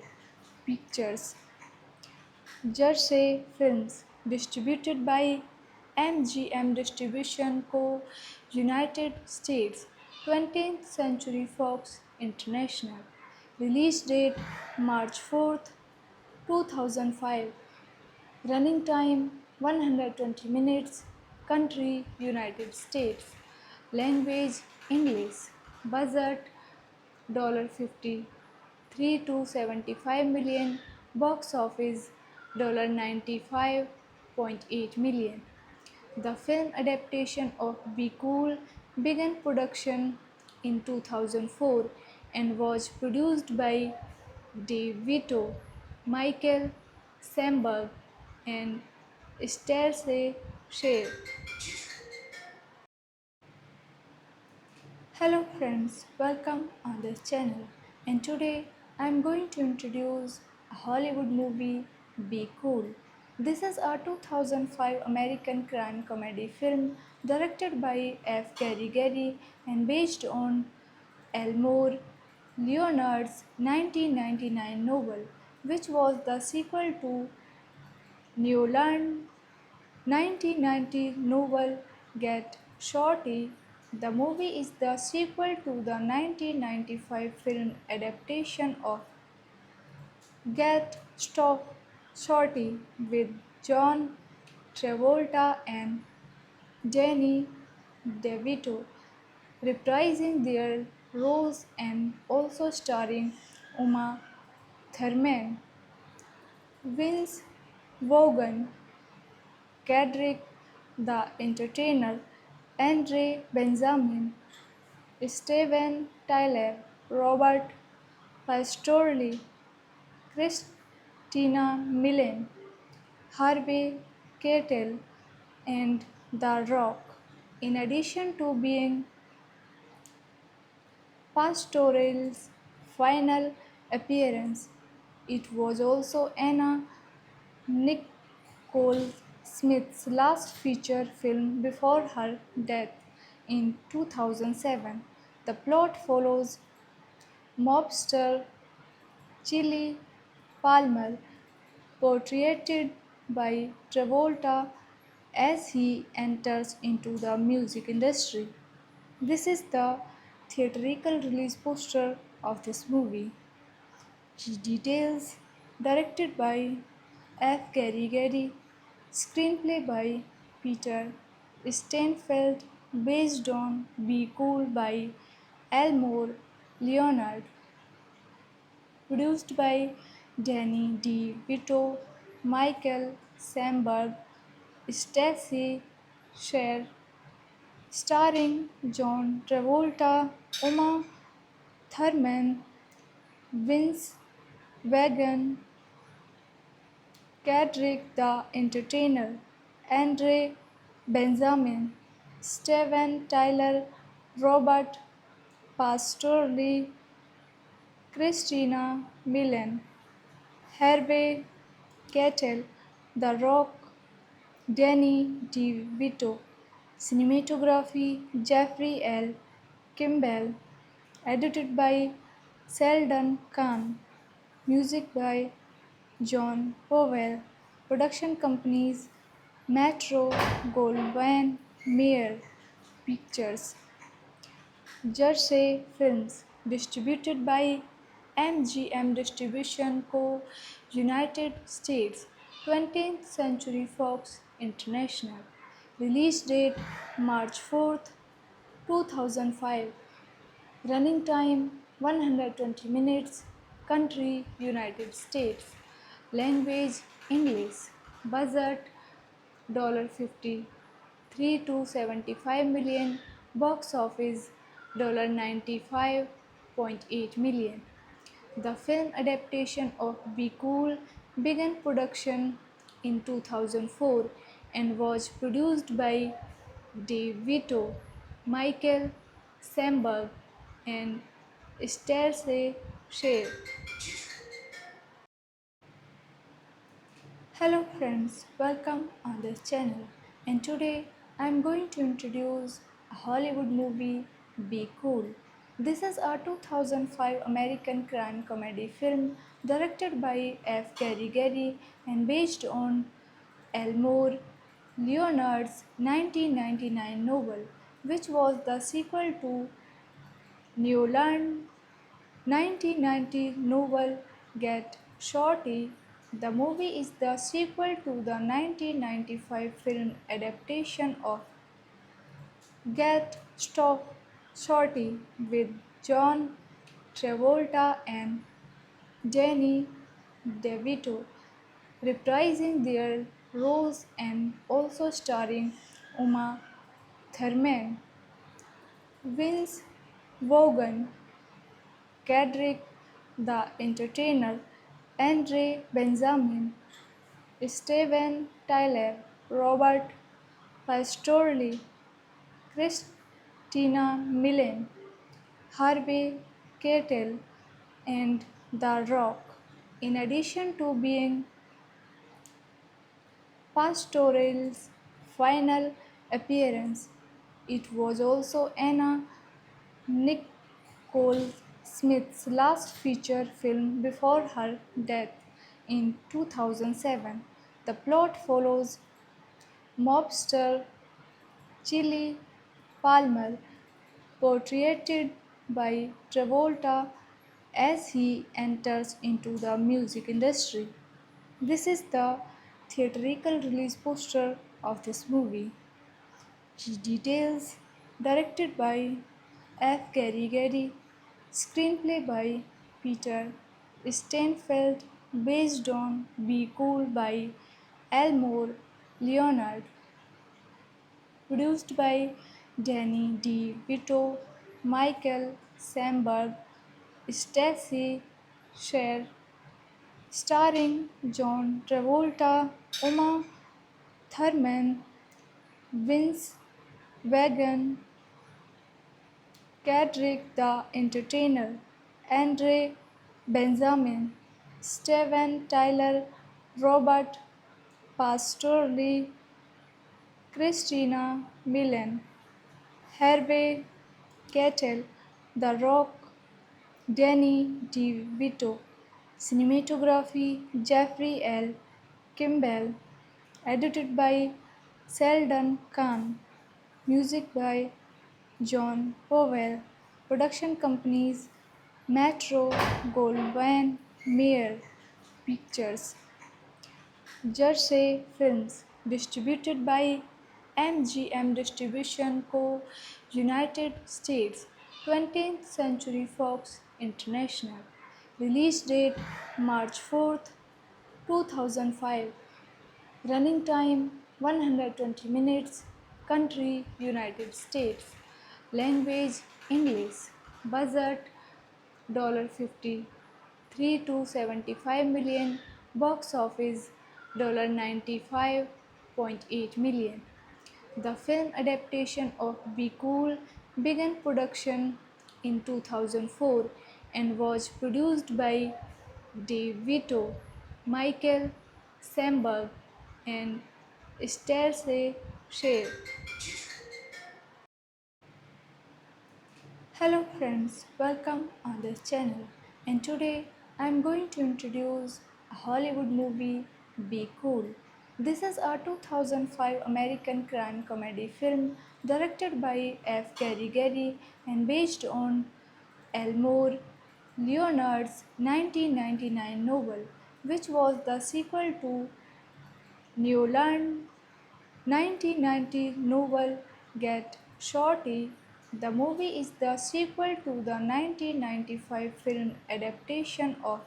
Pictures, Jersey Films, distributed by MGM Distribution Co. United States, 20th Century Fox International. Release date March 4th, 2005. Running time 120 minutes. Country United States. Language English. Budget $53 to 75 million. Box office $95.8 million. The film adaptation of Be Cool began production in 2004 and was produced by DeVito, Michael Samberg, and Stacey Sher. Hello friends, welcome on this channel. And today I am going to introduce a Hollywood movie, Be Cool. This is a 2005 American crime comedy film directed by F. Gary Gary and based on Elmore Leonard's 1999 novel, which was the sequel to Newland's 1990 novel Get Shorty. The movie is the sequel to the 1995 film adaptation of Get Shorty with John Travolta and Danny DeVito reprising their roles and also starring Uma Thurman, Vince Vaughn, Cedric the Entertainer, Andre Benjamin, Steven Tyler, Robert Pastorelli, Christina Milian, Harvey Keitel, and The Rock. In addition to being Pastorelli's final appearance, it was also Anna Nicole Smith's last feature film before her death in 2007. The plot follows mobster Chili Palmer, portrayed by Travolta as he enters into the music industry. This is the theatrical release poster of this movie. Key details directed by F. Gary Gary, screenplay by Peter Steinfeld, based on Be Cool by Elmore Leonard, produced by Danny DeVito, Michael Samberg, Stacey Sher, starring John Travolta, Uma Thurman, Vince Vaughn, Cedric the Entertainer, Andre Benjamin, Steven Tyler, Robert Pastorelli, Christina Milian, Harvey Keitel, The Rock, Danny DeVito, cinematography Jeffrey L. Kimball, edited by Sheldon Kahn, music by John Powell, production companies Metro Goldwyn Mayer Pictures, Jersey Films, distributed by MGM Distribution Co. United States, 20th Century Fox International. Release date March 4th, 2005. Running time 120 minutes. Country United States. Language English. Budget $53 to 75 million. Box office $95.8 million. The film adaptation of Be Cool began production in 2004 and was produced by Dave Vito, Michael Samberg, and Stacey Shea. Hello friends, welcome on this channel. And today I am going to introduce a Hollywood movie, Be Cool. This is a 2005 American crime comedy film directed by F. Gary Gary and based on Elmore Leonard's 1999 novel, which was the sequel to Newland 1990 novel Get Shorty. The movie is the sequel to the 1995 film adaptation of Get Shorty with John Travolta and Danny DeVito reprising their roles and also starring Uma Thurman, Vince Vaughn, Cedric the Entertainer, Andre Benjamin, Steven Tyler, Robert Pastorelli, Christina Milian, Harvey Keitel, and The Rock. In addition to being Pastorelli's final appearance, it was also Anna Nicole Smith's last feature film before her death in 2007. The plot follows mobster Chili Palmer, portrayed by Travolta, as he enters into the music industry. This is the theatrical release poster of this movie. Details directed by F. Gary Gary, screenplay by Peter Steinfeld, based on Be Cool by Elmore Leonard, produced by Danny D. Vito, Michael Samberg, Stacey Sher, starring John Travolta, Uma Thurman, Vince Vaughn, Cedric the Entertainer, Andre Benjamin, Steven Tyler, Robert Pastorelli, Christina Milian, Harvey Keitel, The Rock, Danny DeVito, cinematography Jeffrey L. Kimball, edited by Sheldon Kahn, music by John Powell, production companies Metro Goldwyn Mayer Pictures, Jersey Films, distributed by MGM Distribution Co. United States, 20th Century Fox International. Release date March 4th, 2005. Running time 120 minutes. Country United States. Language English. Budget $53 to 75 million. Box office $95.8 million. The film adaptation of Be Cool began production in 2004 and was produced by Dave Vito, Michael Samberg, and Stacey Sher. Hello friends, welcome on this channel. And today I am going to introduce a Hollywood movie, Be Cool. This is a 2005 American crime comedy film directed by F. Gary Gary and based on Elmore Leonard's 1999 novel, which was the sequel to Newland 1990 novel Get Shorty. The movie is the sequel to the 1995 film adaptation of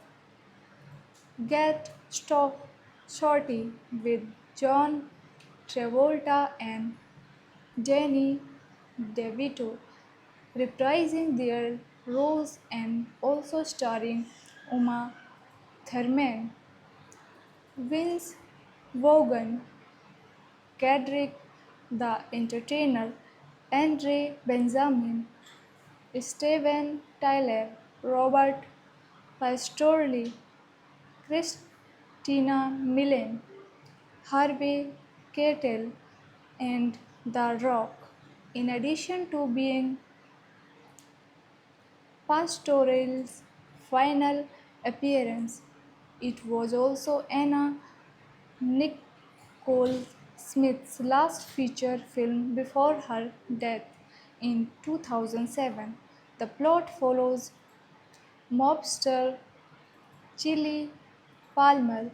Get Shorty with John Travolta and Danny DeVito reprising their roles and also starring Uma Thurman, Vince Vaughn, Cedric the Entertainer, Andre Benjamin, Steven Tyler, Robert Pastorelli, Christina Milian, Harvey Keitel, and The Rock. In addition to being Pastorelli's final appearance, it was also Anna Nicole Smith's last feature film before her death in 2007. The plot follows mobster Chili Palmer,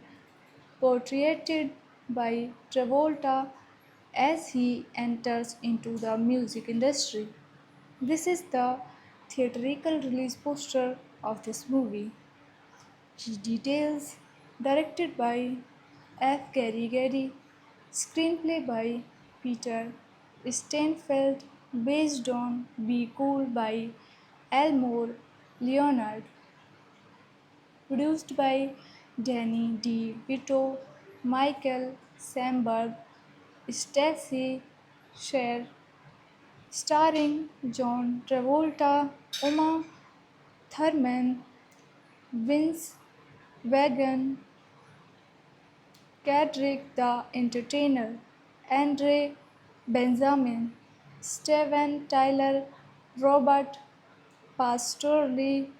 portrayed by Travolta, as he enters into the music industry. This is the theatrical release poster of this movie. Details directed by F. Gary Gary, screenplay by Peter Steinfeld, based on Be Cool by Elmore Leonard, produced by Danny D. Vito, Michael Samberg, Stacey Sher, starring John Travolta, Uma Thurman, Vince Vaughn, Cedric the Entertainer, Andre Benjamin, Steven Tyler, Robert Pastorelli,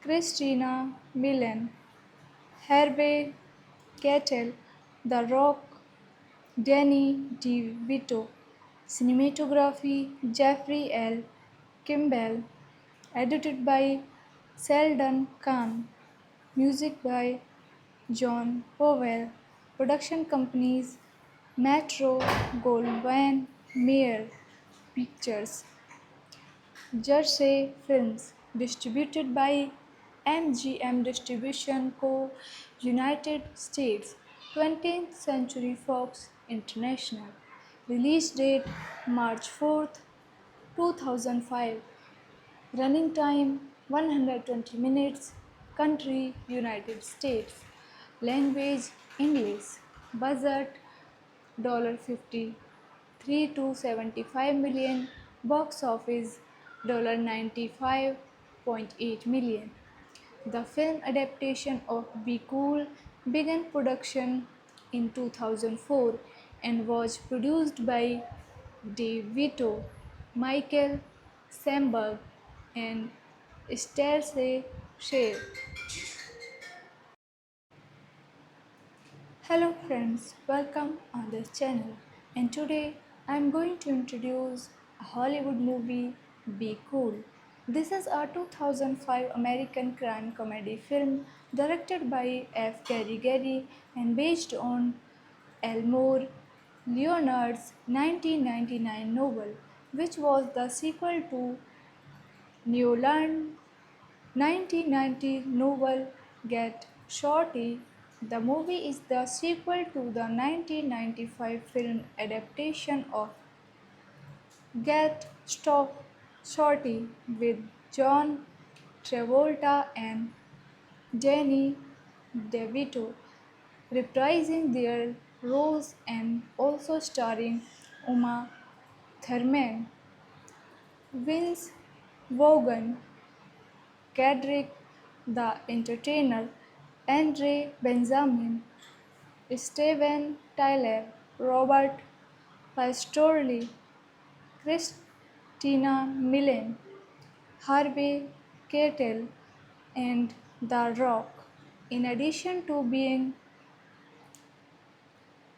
Christina Milian, Harvey Keitel, The Rock, Danny DeVito, cinematography Jeffrey L. Kimball, edited by Sheldon Kahn, music by John Powell, production companies Metro Goldwyn Mayer Pictures, Jersey Films, distributed by MGM Distribution Co. United States, 20th Century Fox International. Release date March 4th, 2005. Running time 120 minutes. Country United States. Language English. Budget $53 to 75 million. Box office $95.8 million. The film adaptation of Be Cool began production in 2004 and was produced by Dave Vito, Michael Samberg, and Stacey Sher. Hello friends, welcome on this channel. And today I am going to introduce a Hollywood movie, Be Cool. This is a 2005 American crime comedy film directed by F. Gary Gary and based on Elmore Leonard's 1999 novel, which was the sequel to Newland 1990 novel Get Shorty. The movie is the sequel to the 1995 film adaptation of Shorty with John Travolta and Danny DeVito reprising their roles and also starring Uma Thurman, Vince Vaughn, Cedric the Entertainer, Andre Benjamin, Steven Tyler, Robert Pastorelli, Christina Milian, Harvey Keitel, and The Rock. In addition to being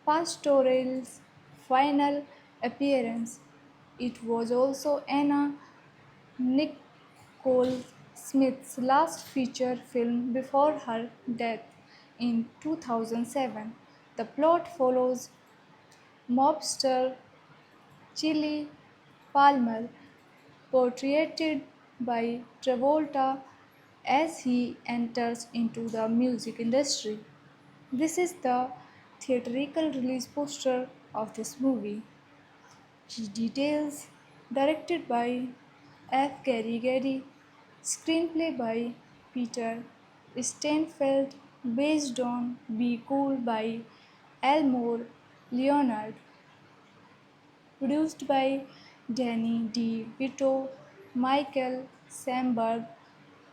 Pastorell's final appearance, it was also Anna Nicole Smith's last feature film before her death in 2007. The plot follows mobster Chili Palmer, portrayed by Travolta, as he enters into the music industry. This is the theatrical release poster of this movie. Key details: directed by F. Gary Gary, screenplay by Peter Steinfeld, based on Be Cool by Elmore Leonard, produced by Danny DeVito, Michael Samberg,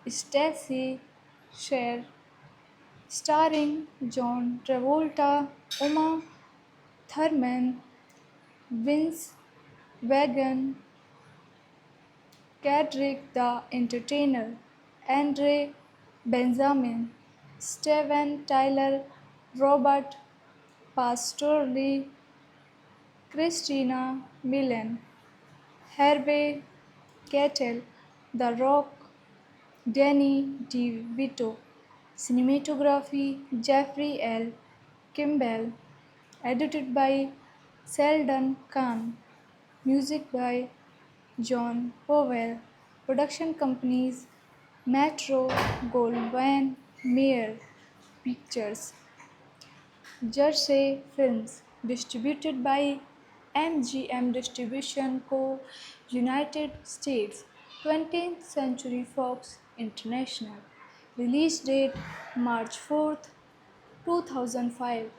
Stacey Sher, starring John Travolta, Uma Thurman, Vince Vaughn, Cedric the Entertainer, Andre Benjamin, Steven Tyler, Robert Pastorelli, Christina Milian, Harvey Keitel, The Rock, Danny DeVito, cinematography Jeffrey L. Kimball, edited by Sheldon Kahn, music by John Powell, production companies Metro Goldwyn Mayer Pictures, Jersey Films, distributed by MGM Distribution Co. United States, 20th Century Fox International. Release date March 4th, 2005.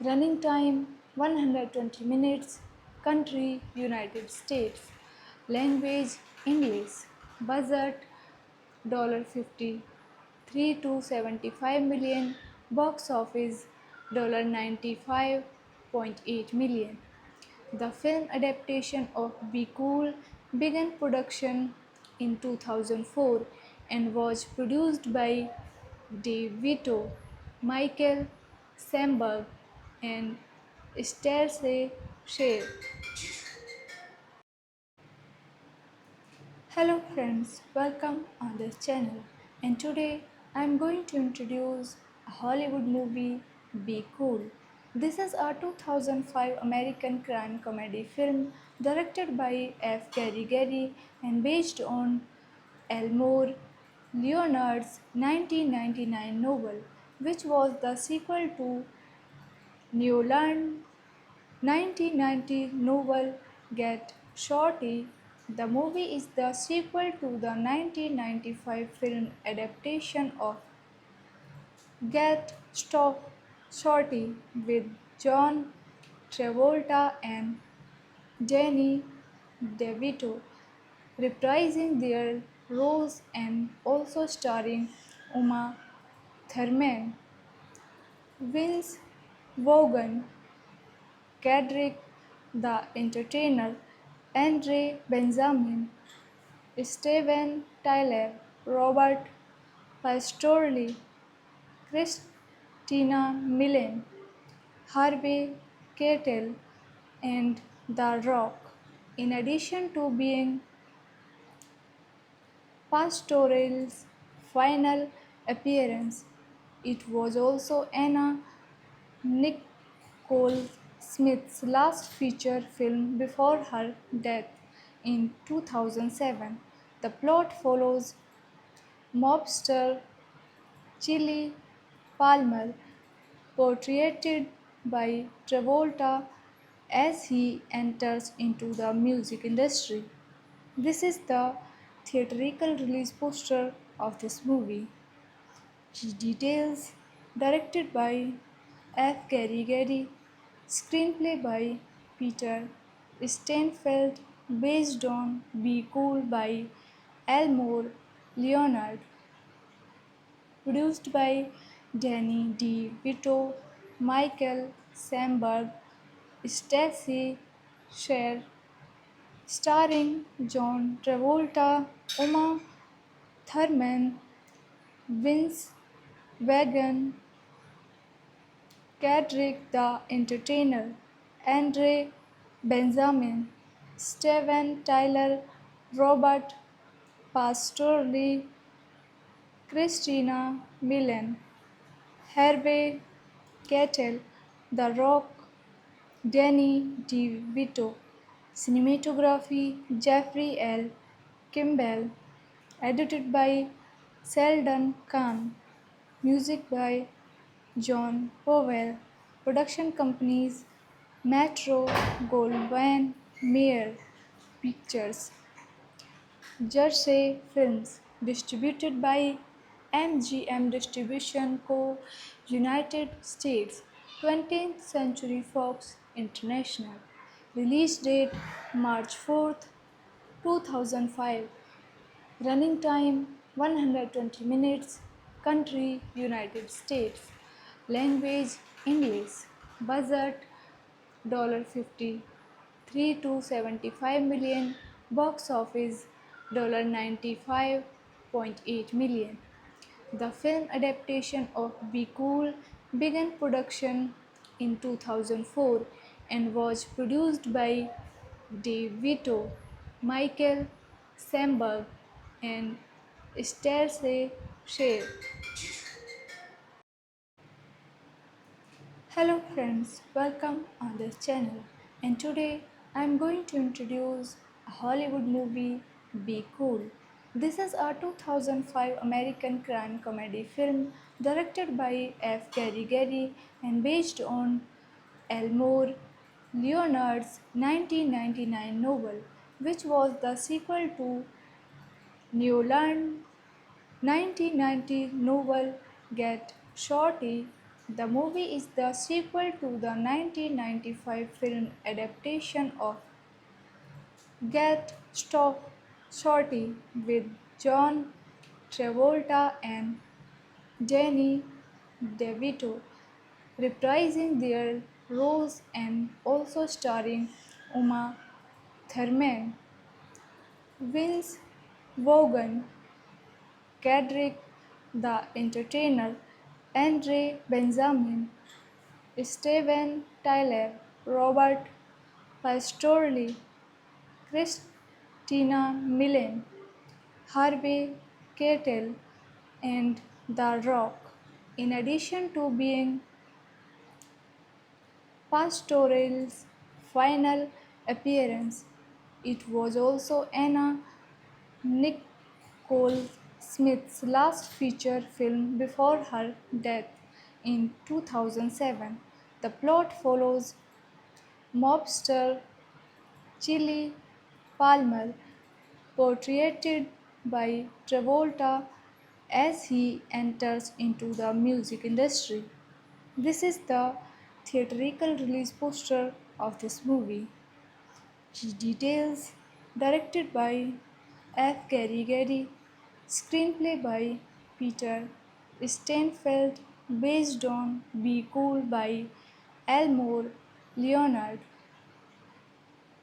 Running time 120 minutes. Country United States. Language English. Budget $53 to 75 million. Box office $95.8 million. The film adaptation of Be Cool began production in 2004 and was produced by DeVito, Michael Samberg, and Stacey Sher. Hello friends, welcome on this channel. And today I am going to introduce a Hollywood movie, Be Cool. This is a 2005 American crime comedy film directed by F. Gary Gary and based on Elmore Leonard's 1999 novel, which was the sequel to Newland's 1990 novel Get Shorty. The movie is the sequel to the 1995 film adaptation of Get Shorty with John Travolta and Danny DeVito reprising their roles and also starring Uma Thurman, Vince Vaughn, Cedric the Entertainer, Andre Benjamin, Steven Tyler, Robert Pastorelli, Christina Milian, Harvey Keitel, and The Rock. In addition to being Pastorell's final appearance, it was also Anna Nicole Smith's last feature film before her death in 2007. The plot follows mobster Chili Palmer, portrayed by Travolta, as he enters into the music industry. This is the theatrical release poster of this movie. Key details: directed by F. Gary Gary. Screenplay by Peter Steinfeld, based on Be Cool by Elmore Leonard. Produced by Danny D. Vito, Michael Samberg, Stacy Sher, starring John Travolta, Uma Thurman, Vince Vaughn, Cedric the Entertainer, Andre Benjamin, Steven Tyler, Robert Pastorelli, Christina Milian, Harvey Keitel, The Rock, Danny DeVito, cinematography Jeffrey L. Kimball, edited by Sheldon Kahn, music by John Powell, production companies Metro Goldwyn Mayer Pictures, Jersey Films, distributed by MGM Distribution Co. United States, 20th Century Fox International. Release date March 4th, 2005. Running time 120 minutes. Country United States. Language English. Budget $53 to 75 million. Box office $95.8 million. The film adaptation of Be Cool began production in 2004 and was produced by Dave Vito, Michael Samberg, and Stacey Sher. Hello friends, welcome on this channel. And today I am going to introduce a Hollywood movie, Be Cool. This is a 2005 American crime comedy film directed by F. Gary Gary and based on Elmore Leonard's 1999 novel, which was the sequel to Newland's 1990 novel Get Shorty. The movie is the sequel to the 1995 film adaptation of Get Shorty with John Travolta and Danny DeVito reprising their roles and also starring Uma Thurman, Vince Vaughn, Cedric the Entertainer, Andre Benjamin, Steven Tyler, Robert Pastorelli, Christina Milian, Harvey Keitel, and The Rock. In addition to being Pastorelli's final appearance, it was also Anna Nicole Smith's last feature film before her death in 2007. The plot follows mobster Chili Palmer, portrayed by Travolta, as he enters into the music industry. This is the theatrical release poster of this movie. Key details: directed by F. Gary Gary, screenplay by Peter Steinfeld, based on Be Cool by Elmore Leonard,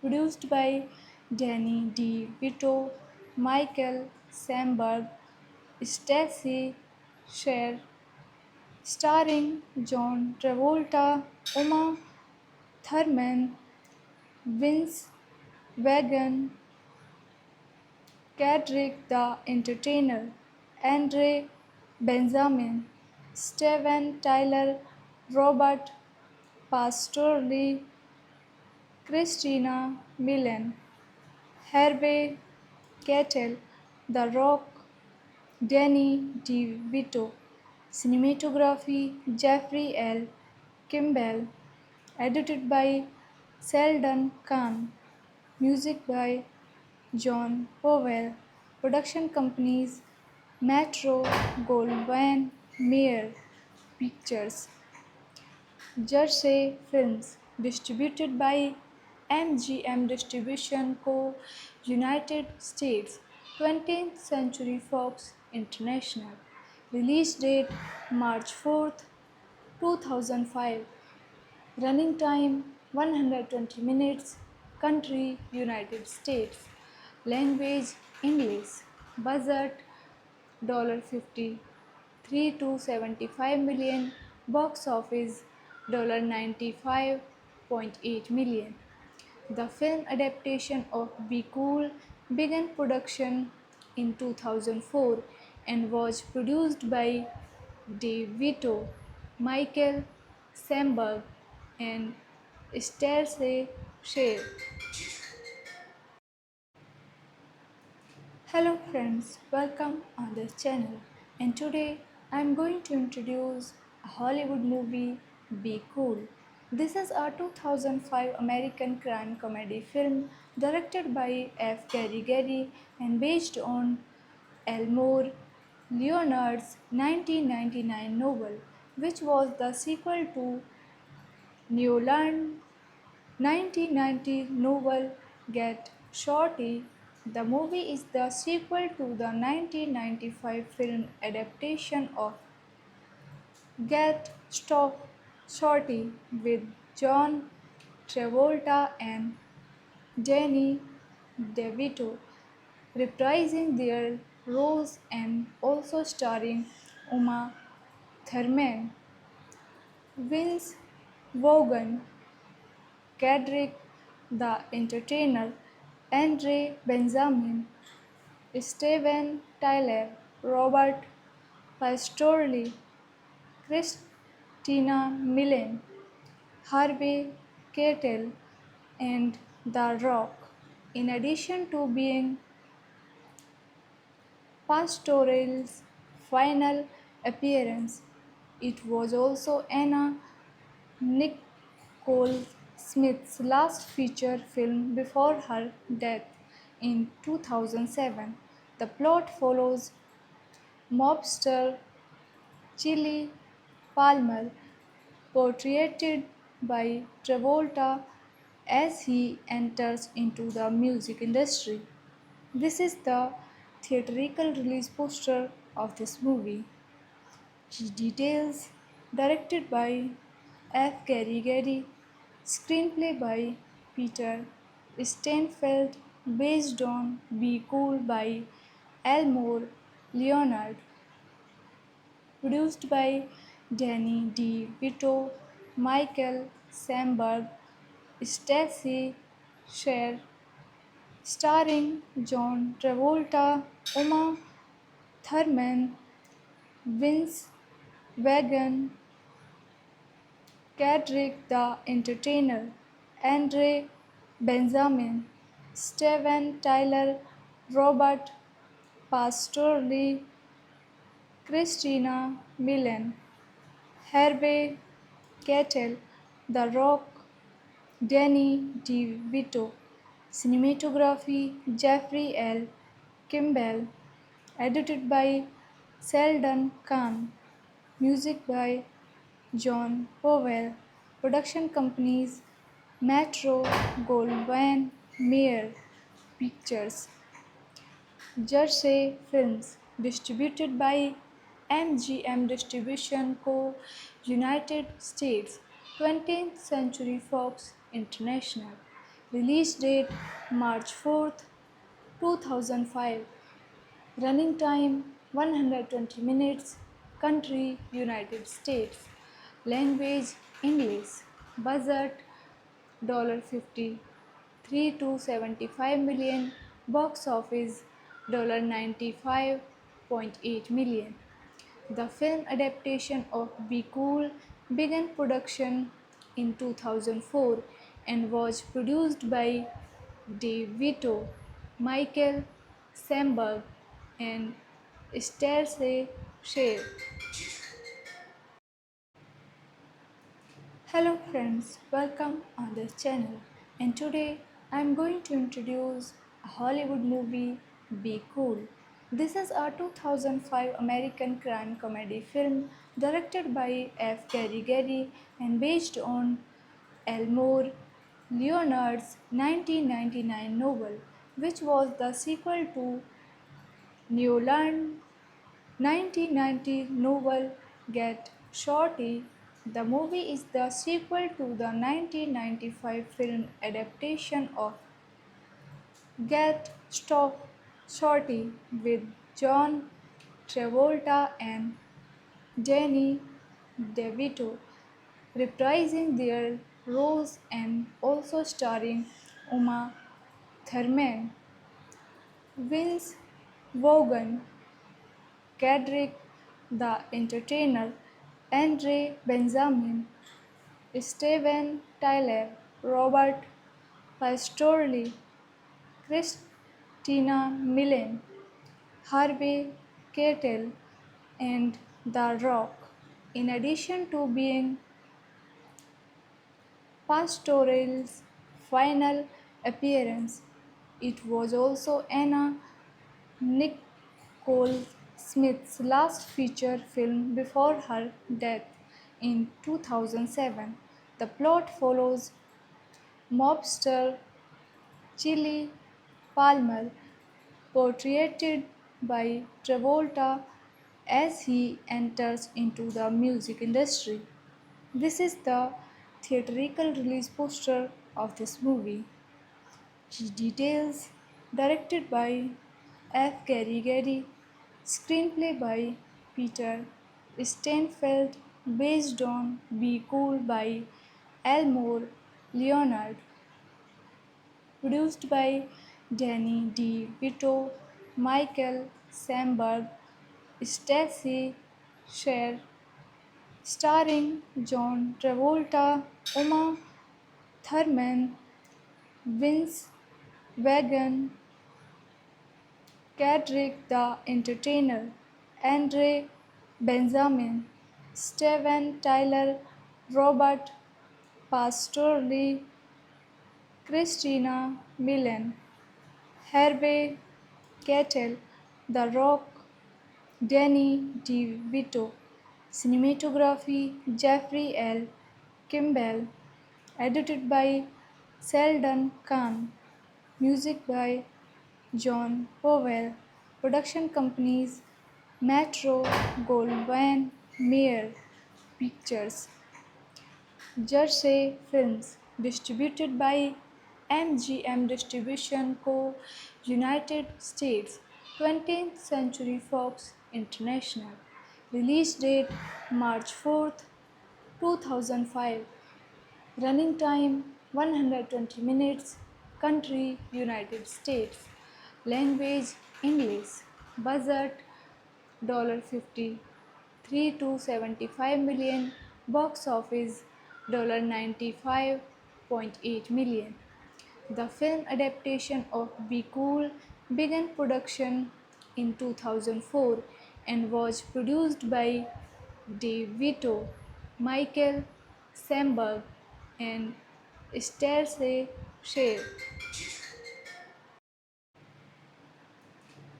produced by Danny D. Vito, Michael Samberg, Stacy Sher, starring John Travolta, Uma Thurman, Vince Vaughn, Cedric the Entertainer, Andre Benjamin, Steven Tyler, Robert Pastorelli, Christina Milian, Harvey Keitel, The Rock, Danny DeVito, cinematography Jeffrey L. Kimball, edited by Sheldon Kahn, music by John Powell, production companies Metro Goldwyn Mayer Pictures, Jersey Films, distributed by MGM Distribution Co., United States, 20th Century Fox International. Release date March 4th, 2005. Running time 120 minutes. Country United States. Language English. Budget $53 to 75 million. Box office $95.8 million. The film adaptation of Be Cool began production in 2004 and was produced by Dave Vito, Michael Samberg, and Stacey Shea. Hello friends, welcome on this channel. And today I am going to introduce a Hollywood movie, Be Cool. This is a 2005 American crime comedy film directed by F. Gary Gary and based on Elmore Leonard's 1999 novel, which was the sequel to Newland's 1990 novel Get Shorty. The movie is the sequel to the 1995 film adaptation of Get Shorty with John Travolta and Danny DeVito reprising their roles and also starring Uma Thurman, Vince Vaughn, Cedric the Entertainer, Andre Benjamin, Steven Tyler, Robert Pastorelli, Christina Milian, Harvey Keitel, and The Rock. In addition to being Pastorelli's final appearance, it was also Anna Nicole Smith's last feature film before her death in 2007. The plot follows mobster Chili Palmer, portrayed by Travolta, as he enters into the music industry. This is the theatrical release poster of this movie. Details directed by F. Gary Gary, screenplay by Peter Steinfeld, based on Be Cool by Elmore Leonard, produced by Danny D. Vito, Michael Samberg, Stacey Sher, starring John Travolta, Uma Thurman, Vince Vaughn, Cedric the Entertainer, Andre Benjamin, Steven Tyler, Robert Pastorelli, Christina Milian, Harvey Keitel, The Rock, Danny DeVito, cinematography Jeffrey L. Kimball, edited by Sheldon Kahn, music by John Powell, production companies Metro Goldwyn Mayer Pictures, Jersey Films, distributed by MGM Distribution Co., United States, 20th Century Fox International. Release date March 4th, 2005. Running time 120 minutes. Country United States. Language English. Budget $53 to 75 million. Box office $95.8 million. The film adaptation of Be Cool began production in 2004 and was produced by Dave Vito, Michael Samberg, and Stacey Shea. Hello friends, welcome on this channel. And today I am going to introduce a Hollywood movie, Be Cool. This is a 2005 American crime comedy film directed by F. Gary Gary and based on Elmore Leonard's 1999 novel, which was the sequel to Newland's 1990 novel Get Shorty. The movie is the sequel to the 1995 film adaptation of Get Shorty with John Travolta and Danny DeVito reprising their roles and also starring Uma Thurman, Vince Vaughn, Cedric the Entertainer, Andre Benjamin, Steven Tyler, Robert Pastorelli, Christina Milian, Harvey Keitel, and The Rock. In addition to being Pastorelli's final appearance, it was also Anna Nicole Smith's last feature film before her death in 2007. The plot follows mobster Chili Palmer, portrayed by Travolta, as he enters into the music industry. This is the theatrical release poster of this movie. Key details: directed by F. Gary Gary, screenplay by Peter Steinfeld, based on Be Cool by Elmore Leonard, produced by Danny D. Vito, Michael Samberg, Stacy Sher, starring John Travolta, Uma Thurman, Vince Vaughn, Cedric the Entertainer, Andre Benjamin, Steven Tyler, Robert Pastorelli, Christina Milian, Harvey Keitel, The Rock, Danny DeVito. Cinematography Jeffrey L. Kimball. Edited by Sheldon Kahn. Music by John Powell. Production companies Metro Goldwyn Mayer Pictures. Jersey Films. Distributed by MGM Distribution Co. United States. 20th Century Fox International. Release date March 4th, 2005. Running time 120 minutes. Country United States. Language English. Budget $53 to 75 million. Box office $95.8 million. The film adaptation of Be Cool began production in 2004 and was produced by DeVito, Michael Samberg, and Stacey Sher.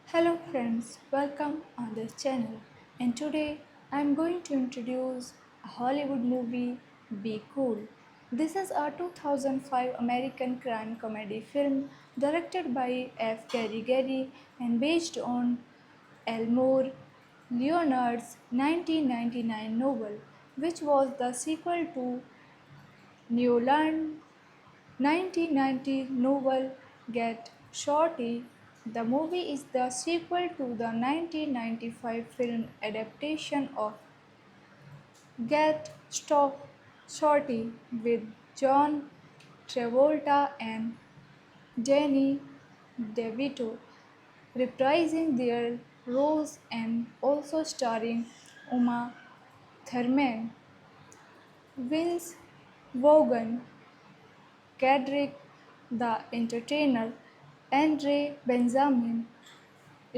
Hello friends, welcome on this channel. And today I am going to introduce a Hollywood movie, Be Cool. This is a 2005 American crime comedy film directed by F. Gary Gary and based on Elmore Leonard's 1999 novel, which was the sequel to Newland's 1990 novel Get Shorty. The movie is the sequel to the 1995 film adaptation of Shorty with John Travolta and Danny DeVito reprising their roles and also starring Uma Thurman, Vince Vaughn, Cedric the Entertainer, Andre Benjamin,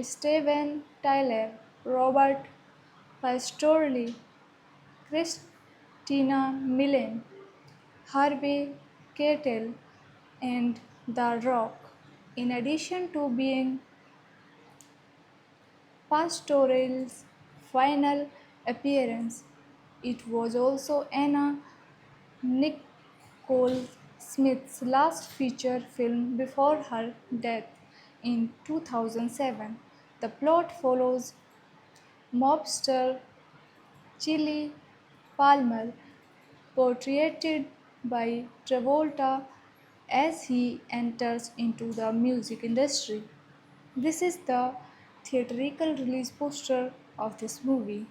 Steven Tyler, Robert Pastorelli, Christina Milian, Harvey Keitel, and The Rock. In addition to being Pastorale's final appearance. It was also Anna Nicole Smith's last feature film before her death in 2007. The plot follows mobster Chili Palmer, portrayed by Travolta as he enters into the music industry. This is the theatrical release poster of this movie.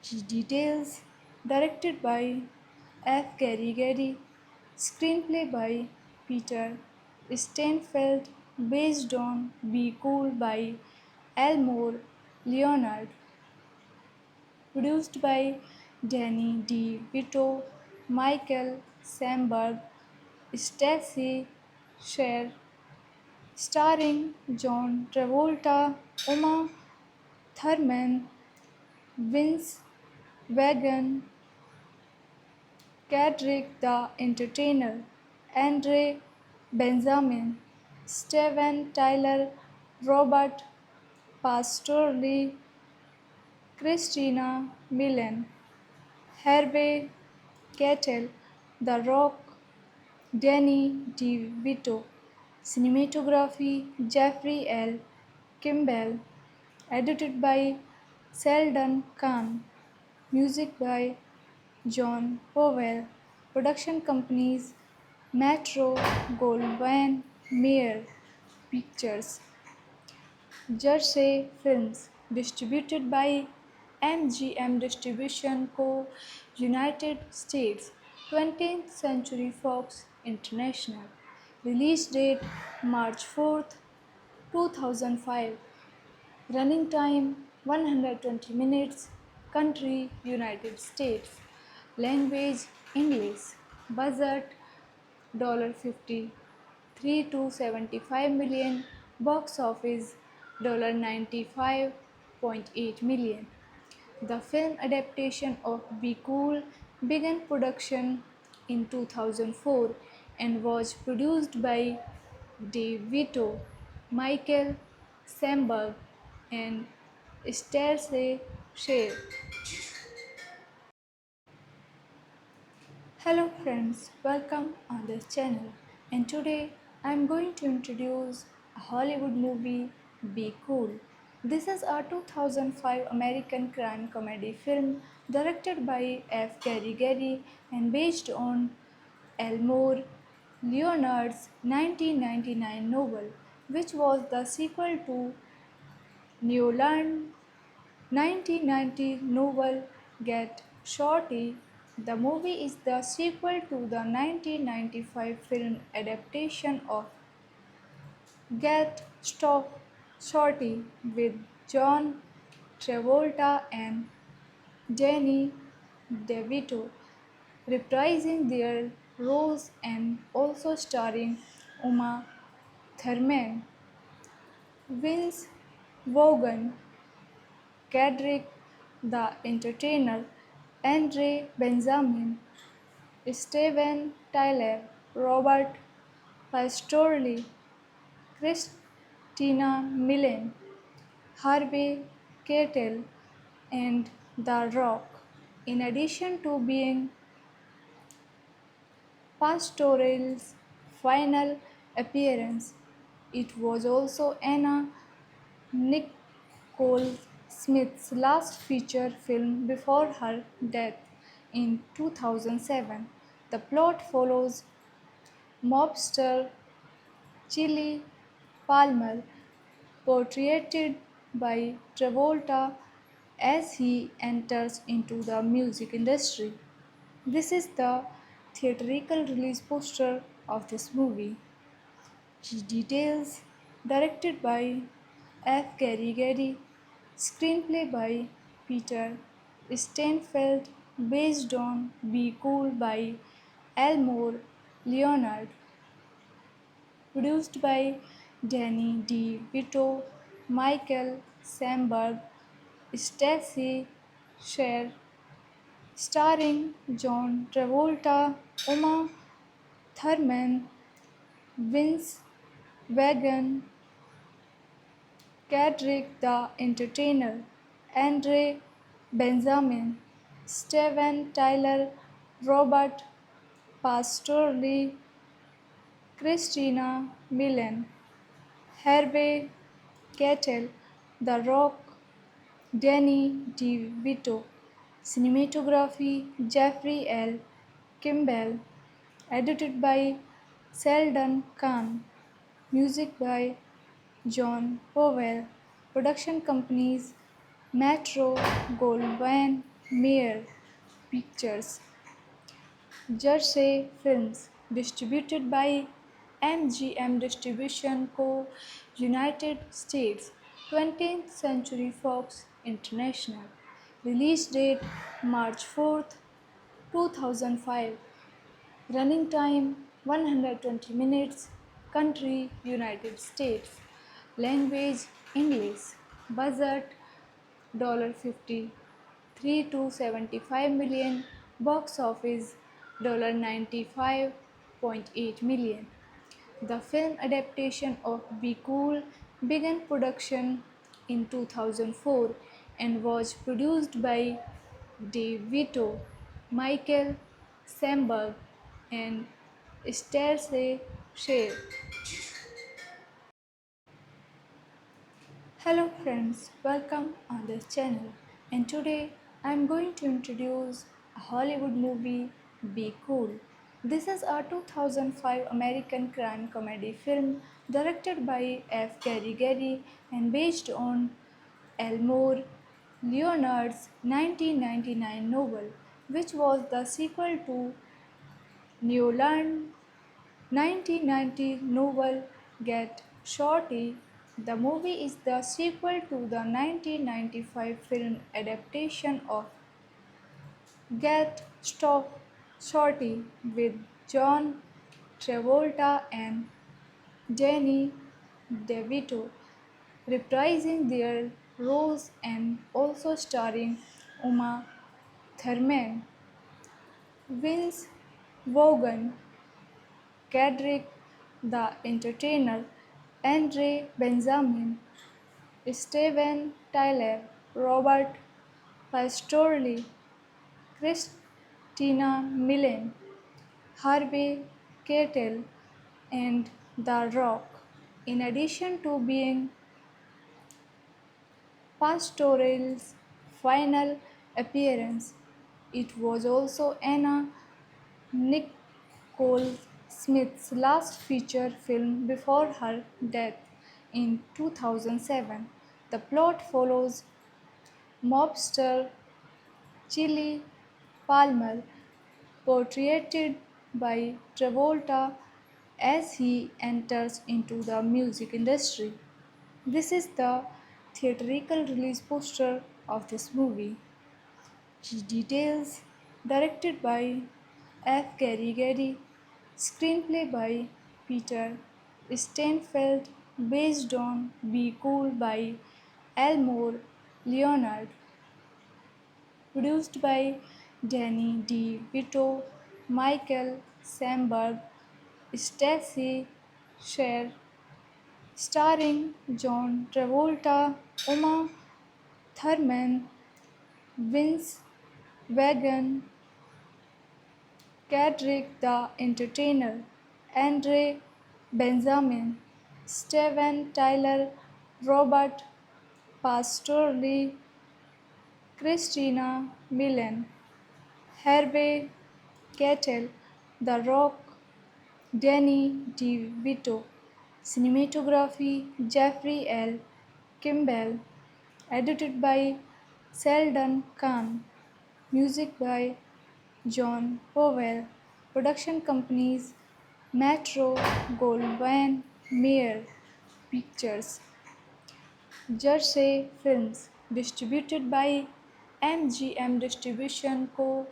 Key details directed by F. Gary Gary, screenplay by Peter Steinfeld, based on Be Cool by Elmore Leonard, produced by Danny DeVito, Michael Samberg, Stacey Sher, starring John Travolta, Uma Thurman, Vince Vaughn, Cedric the Entertainer, Andre Benjamin, Steven Tyler, Robert Pastorelli, Christina Milian, Harvey Keitel, The Rock, Danny DeVito, cinematography Jeffrey L. Kimball, edited by Sheldon Kahn, music by John Powell, production companies Metro Goldwyn Mayer Pictures, Jersey Films, distributed by MGM Distribution Co. United States, 20th Century Fox International. Release date March 4th, 2005. Running time 120 minutes. Country United States. Language English. Budget $53 to 75 million. Box office $95.8 million. The film adaptation of Be Cool began production in 2004 and was produced by DeVito, Michael Samberg, and Stacey Sher. Hello friends, welcome on this channel. And today I am going to introduce a Hollywood movie, Be Cool. This is a 2005 American crime comedy film directed by F. Gary Gary and based on Elmore Leonard's 1999 novel, which was the sequel to Newland's 1990 novel Get Shorty. The movie is the sequel to the 1995 film adaptation of Get Shorty with John Travolta and Danny DeVito reprising their roles and also starring Uma Thurman, Vince Vaughn, Cedric the Entertainer, Andre Benjamin, Steven Tyler, Robert Pastorelli, Christina Milian, Harvey Keitel, and The Rock. In addition to being Pastorelli's final appearance, it was also Anna Nicole Smith's last feature film before her death in 2007. The plot follows mobster Chili Palmer, portrayed by Travolta as he enters into the music industry. This is the theatrical release poster of this movie. Key details directed by F. Gary Gary, screenplay by Peter Steinfeld, based on Be Cool by Elmore Leonard, produced by Danny DeVito, Michael Samberg, Stacey Sher, starring John Travolta, Uma Thurman, Vince Vaughn, Cedric the Entertainer, Andre Benjamin, Steven Tyler, Robert Pastorelli, Christina Milian, Harvey Keitel, The Rock, Danny DeVito, cinematography Jeffrey L. Kimball, edited by Sheldon Kahn, music by John Powell, production companies Metro Goldwyn Mayer Pictures, Jersey Films, distributed by MGM Distribution Co. United States, 20th Century Fox International. Release date March 4th, 2005. Running time 120 minutes. Country United States. Language English. Budget $50 3 to 75 million. Box office $95.8 million. The film adaptation of Be Cool began production in 2004 and was produced by Dave Vito, Michael Samberg, and Stacey Shea. Hello friends, welcome on this channel. And today I am going to introduce a Hollywood movie, Be Cool. This is a 2005 American crime comedy film directed by F. Gary Gary and based on Elmore Leonard's 1999 novel, which was the sequel to Newland's 1990 novel Get Shorty. The movie is the sequel to the 1995 film adaptation of Get Shorty with John Travolta and Danny DeVito reprising their roles and also starring Uma Thurman, Vince Vaughn, Cedric the Entertainer, Andre Benjamin, Steven Tyler, Robert Pastorelli, Christina Milian, Harvey Keitel, and The Rock. In addition to being Pastorelli's final appearance, it was also Anna Nicole Smith's last feature film before her death in 2007. The plot follows mobster Chili Palmer, portrayed by Travolta, as he enters into the music industry. This is the theatrical release poster of this movie. Details directed by F. Gary Gary, screenplay by Peter Steinfeld, based on Be Cool by Elmore Leonard, produced by Danny D. Vito, Michael Samberg, Stacey Sher, starring John Travolta, Uma Thurman, Vince Vaughn, Cedric the Entertainer, Andre Benjamin, Steven Tyler, Robert Pastorelli, Christina Milian, Harvey Keitel, The Rock, Danny DeVito, cinematography Jeffrey L. Kimball, edited by Sheldon Kahn, music by John Powell, production companies Metro Goldwyn Mayer Pictures, Jersey Films, distributed by MGM Distribution Co.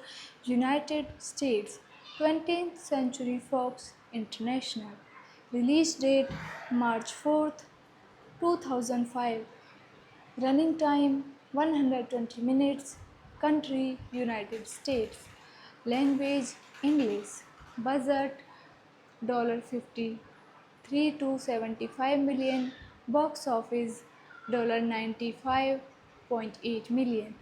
United States, 20th Century Fox International. Release date March 4th, 2005. Running time 120 minutes. Country United States. Language English. Budget $50 3 to 75 million. Box office $95.8 million.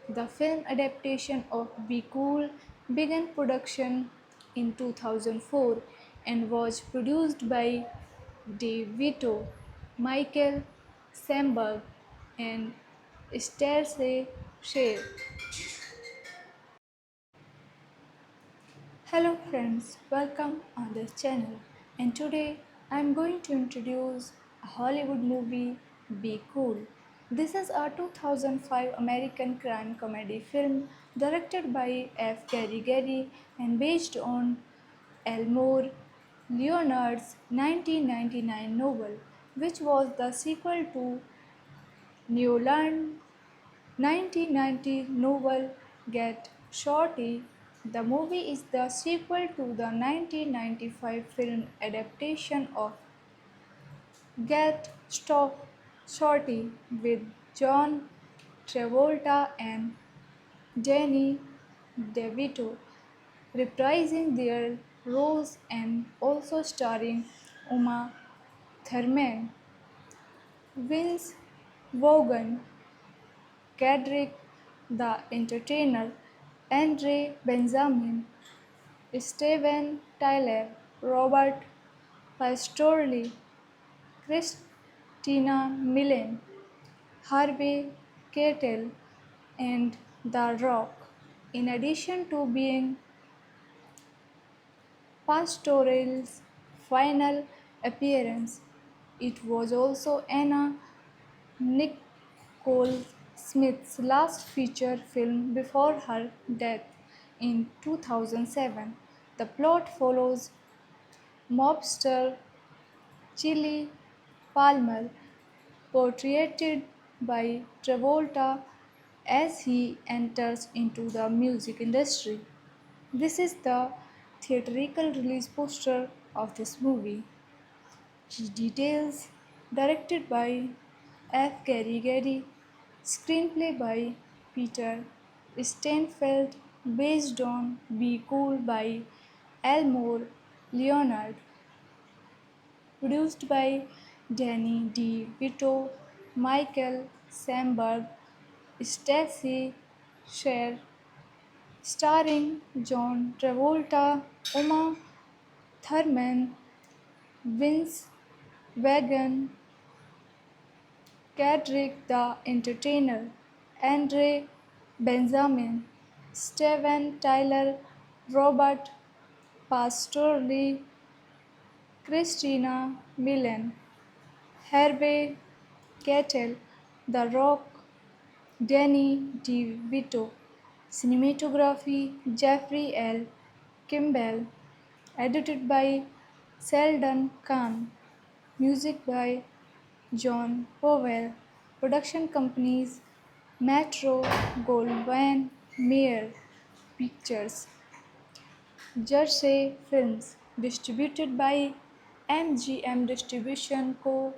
The film adaptation of Be Cool began production in 2004 and was produced by Dave Vito, Michael Samberg, and Stacey Sher. Hello friends, welcome on this channel. And today I am going to introduce a Hollywood movie, Be Cool. This is a 2005 American crime comedy film directed by F. Gary Gary and based on Elmore Leonard's 1999 novel, which was the sequel to Newland 1990 novel Get Shorty. The movie is the sequel to the 1995 film adaptation of Get Shorty with John Travolta and Danny DeVito reprising their roles and also starring Uma Thurman, Vince Vaughn, Cedric the Entertainer, Andre Benjamin, Steven Tyler, Robert Pastorelli, Christina Milian, Harvey Keitel, and The Rock. In addition to being Pastorelli's final appearance, it was also Anna Nicole Smith's last feature film before her death in 2007. The plot follows mobster Chili Palmer, portrayed by Travolta, as he enters into the music industry. This is the theatrical release poster of this movie. Details directed by F. Gary Gary, screenplay by Peter Steinfeld, based on Be Cool by Elmore Leonard, produced by Danny D. Vito, Michael Samberg, Stacey Sher, starring John Travolta, Uma Thurman, Vince Vaughn, Cedric the Entertainer, Andre Benjamin, Steven Tyler, Robert Pastorelli, Christina Milian, Harvey Keitel, The Rock, Danny DeVito, cinematography Jeffrey L. Kimball, edited by Sheldon Kahn, music by John Powell, production companies Metro Goldwyn Mayer Pictures, Jersey Films, distributed by MGM Distribution Co.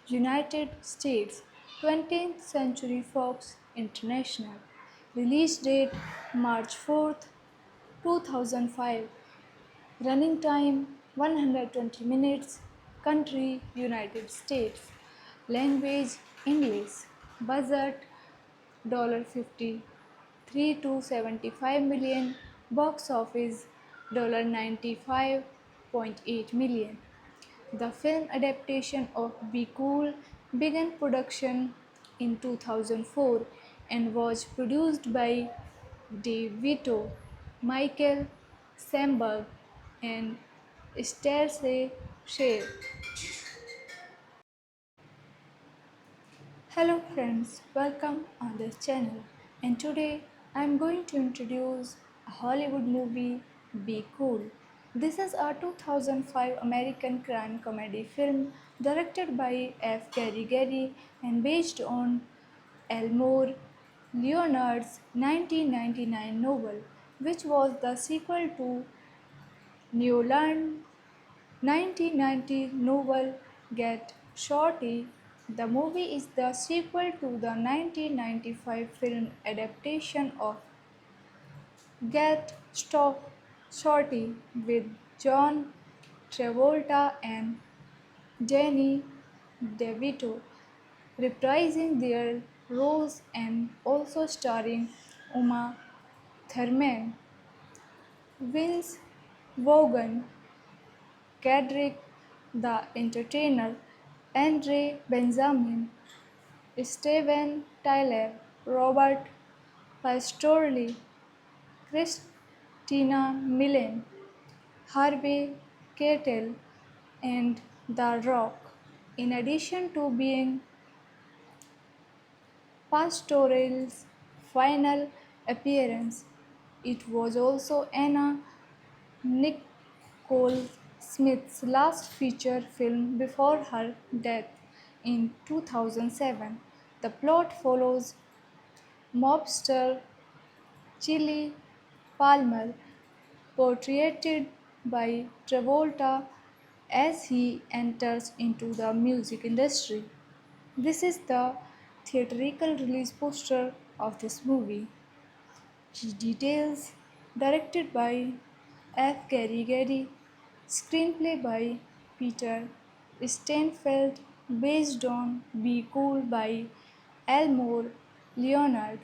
United States, 20th Century Fox International. Release date March 4th, 2005. Running time 120 minutes. Country United States. Language English. Budget $53 to 75 million. Box office $95.8 million. The film adaptation of Be Cool began production in 2004 and was produced by Dave Vito, Michael Samberg, and Stacey Sher. Hello friends, welcome on this channel. And today I am going to introduce a Hollywood movie, Be Cool. This is a 2005 American crime comedy film directed by F. Gary Gary and based on Elmore Leonard's 1999 novel, which was the sequel to Newland 1990 novel Get Shorty. The movie is the sequel to the 1995 film adaptation of Shorty with John Travolta and Danny DeVito reprising their roles and also starring Uma Thurman, Vince Vaughn, Cedric the Entertainer, Andre Benjamin, Steven Tyler, Robert Pastorelli, Christina Milian, Harvey Keitel, and The Rock. In addition to being Pastorell's final appearance, it was also Anna Nicole Smith's last feature film before her death in 2007. The plot follows mobster Chili Palmer, portrayed by Travolta as he enters into the music industry. This is the theatrical release poster of this movie. Key details directed by F. Gary Gary, screenplay by Peter Steinfeld, based on Be Cool by Elmore Leonard,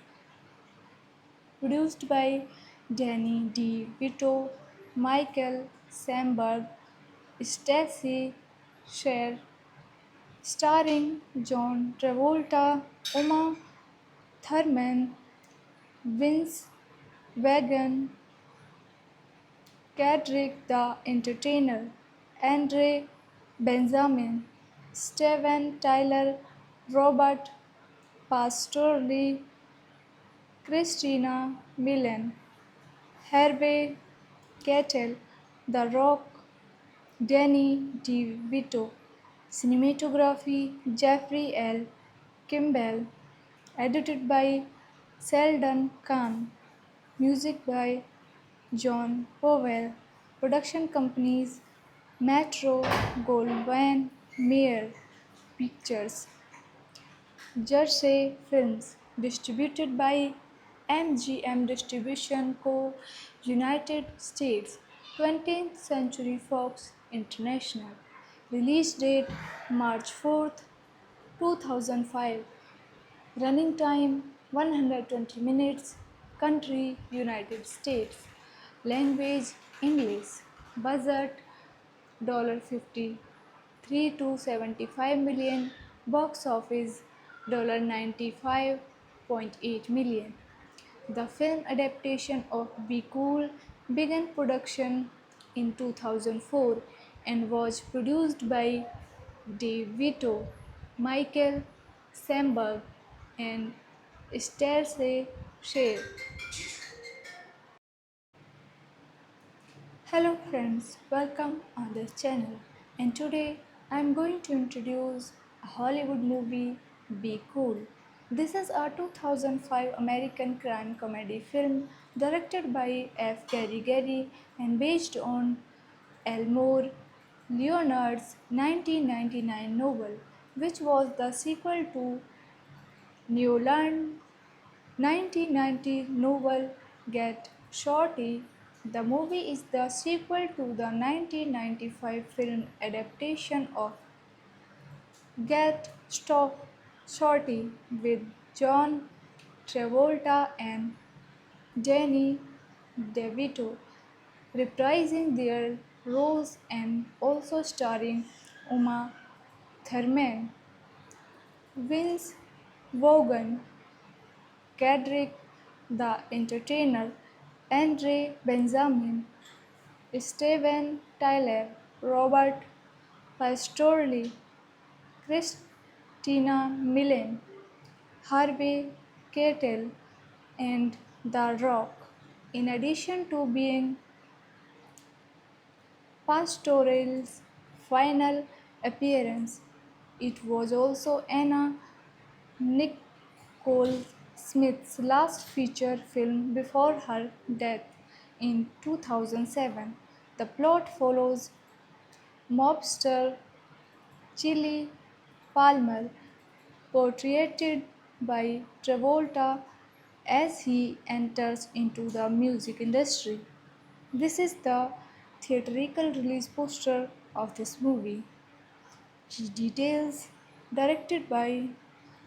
produced by Danny DeVito, Michael Samberg, Stacey Sher, starring John Travolta, Uma Thurman, Vince Vaughn, Cedric the Entertainer, Andre Benjamin, Steven Tyler, Robert Pastorelli, Christina Milian, Harvey Keitel, The Rock, Danny DeVito, cinematography Jeffrey L. Kimball, edited by Sheldon Kahn, music by John Powell, production companies Metro Goldwyn Mayer Pictures, Jersey Films, distributed by MGM Distribution Co. United States, 20th Century Fox International. Release date March 4th, 2005. Running time 120 minutes. Country United States. Language English. Budget $53 to 75 million. Box office $95.8 million. The film adaptation of Be Cool began production in 2004 and was produced by DeVito, Michael Samberg, and Stacey Sher. Hello friends, welcome on this channel. And today I am going to introduce a Hollywood movie, Be Cool. This is a 2005 American crime comedy film directed by F. Gary Gary and based on Elmore Leonard's 1999 novel, which was the sequel to Newland's 1990 novel Get Shorty. The movie is the sequel to the 1995 film adaptation of Get Shorty with John Travolta and Danny DeVito reprising their roles and also starring Uma Thurman, Vince Vaughn, Cedric the Entertainer, Andre Benjamin, Steven Tyler, Robert Pastorelli, Christina Milian, Harvey Keitel, and The Rock. In addition to being Pastorell's final appearance, it was also Anna Nicole Smith's last feature film before her death in 2007. The plot follows mobster Chili Palmer, portrayed by Travolta as he enters into the music industry. This is the theatrical release poster of this movie. Key details directed by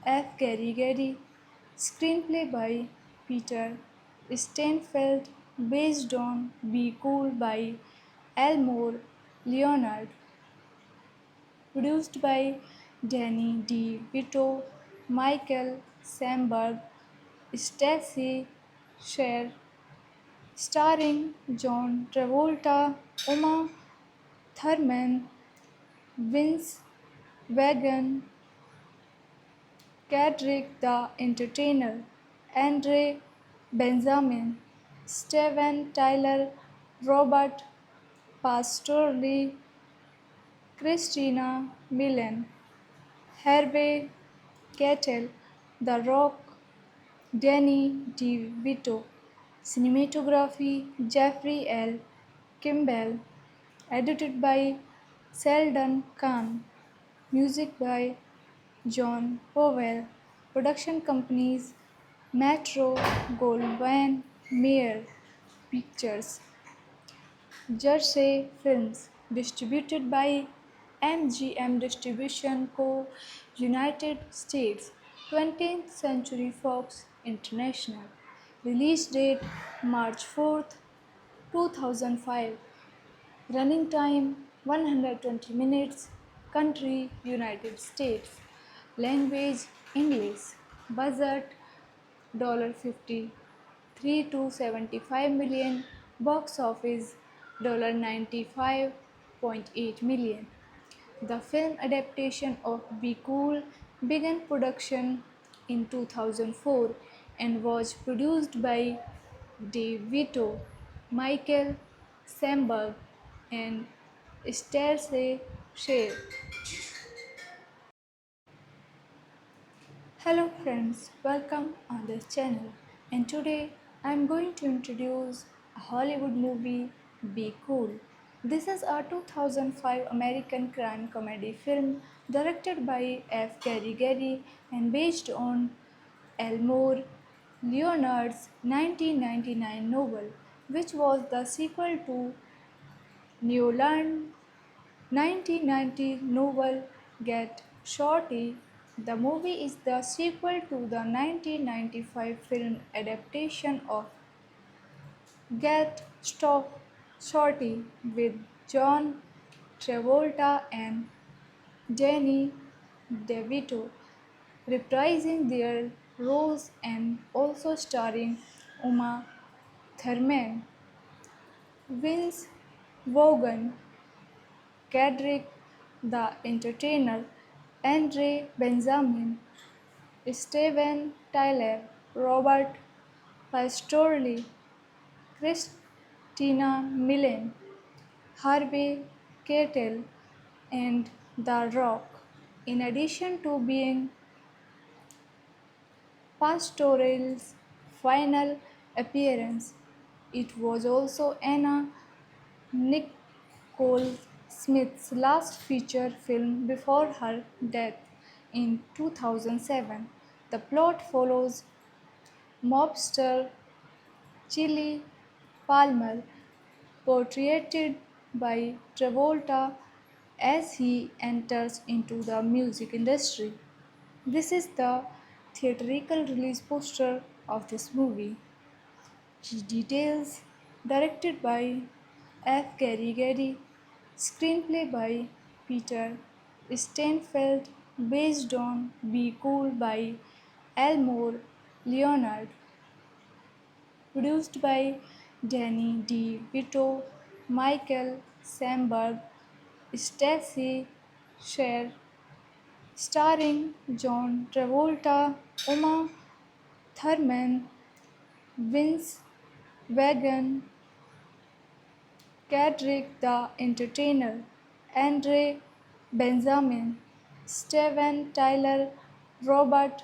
F. Gary Gary. Screenplay by Peter Steinfeld, based on Be Cool by Elmore Leonard. Produced by Danny DeVito, Michael Samberg, Stacey Sher, starring John Travolta, Uma Thurman, Vince Vaughn, Cedric the Entertainer, Andre Benjamin, Steven Tyler, Robert Pastorelli, Christina Milian, Harvey Keitel, The Rock, Danny DeVito, cinematography Jeffrey L. Kimball, edited by Sheldon Kahn, music by John Powell, production companies Metro Goldwyn Mayer Pictures, Jersey Films, distributed by MGM Distribution Co. United States, 20th Century Fox International. Release date March 4th, 2005. Running time 120 minutes. Country United States. Language English. Budget $53 to 75 million. Box office $95.8 million. The film adaptation of Be Cool began production in 2004 and was produced by Dave Vito, Michael Samberg, and Stacey Sher. Hello friends, welcome on this channel. And today I am going to introduce a Hollywood movie, Be Cool. This is a 2005 American crime comedy film directed by F. Gary Gary and based on Elmore Leonard's 1999 novel, which was the sequel to Newland's 1990 novel Get Shorty. The movie is the sequel to the 1995 film adaptation of Get Shorty with John Travolta and Danny DeVito reprising their roles and also starring Uma Thurman, Vince Vaughn, Cedric the Entertainer, Andre Benjamin, Steven Tyler, Robert Pastorelli, Christina Milian, Harvey Keitel, and The Rock. In addition to being Pastorelli's final appearance, it was also Anna Nicole Smith's last feature film before her death in 2007. The plot follows mobster Chili Palmer, portrayed by Travolta as he enters into the music industry. This is the theatrical release poster of this movie. Details directed by F. Gary Gary, screenplay by Peter Steinfeld, based on Be Cool by Elmore Leonard, produced by Danny DeVito, Michael Samberg, Stacey Sher, starring John Travolta, Uma Thurman, Vince Vaughn, Cedric the Entertainer, Andre Benjamin, Steven Tyler, Robert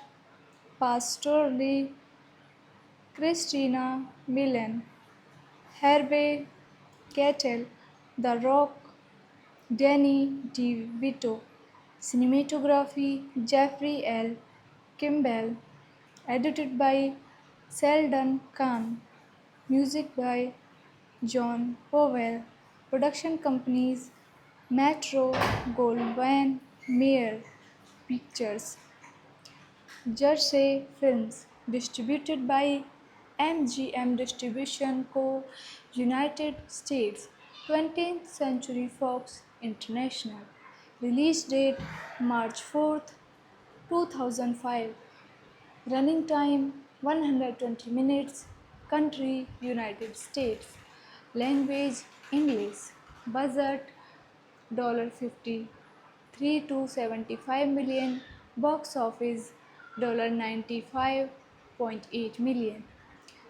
Pastorelli, Christina Milian, Harvey Keitel, The Rock, Danny DeVito, cinematography Jeffrey L. Kimball, edited by Sheldon Kahn, music by John Powell, production companies Metro Goldwyn Mayer Pictures, Jersey Films, distributed by MGM Distribution Co., United States, 20th Century Fox International. Release date March 4th, 2005. Running time 120 minutes. Country United States. Language English. Budget $53 to 75 million. Box office $95.8 million.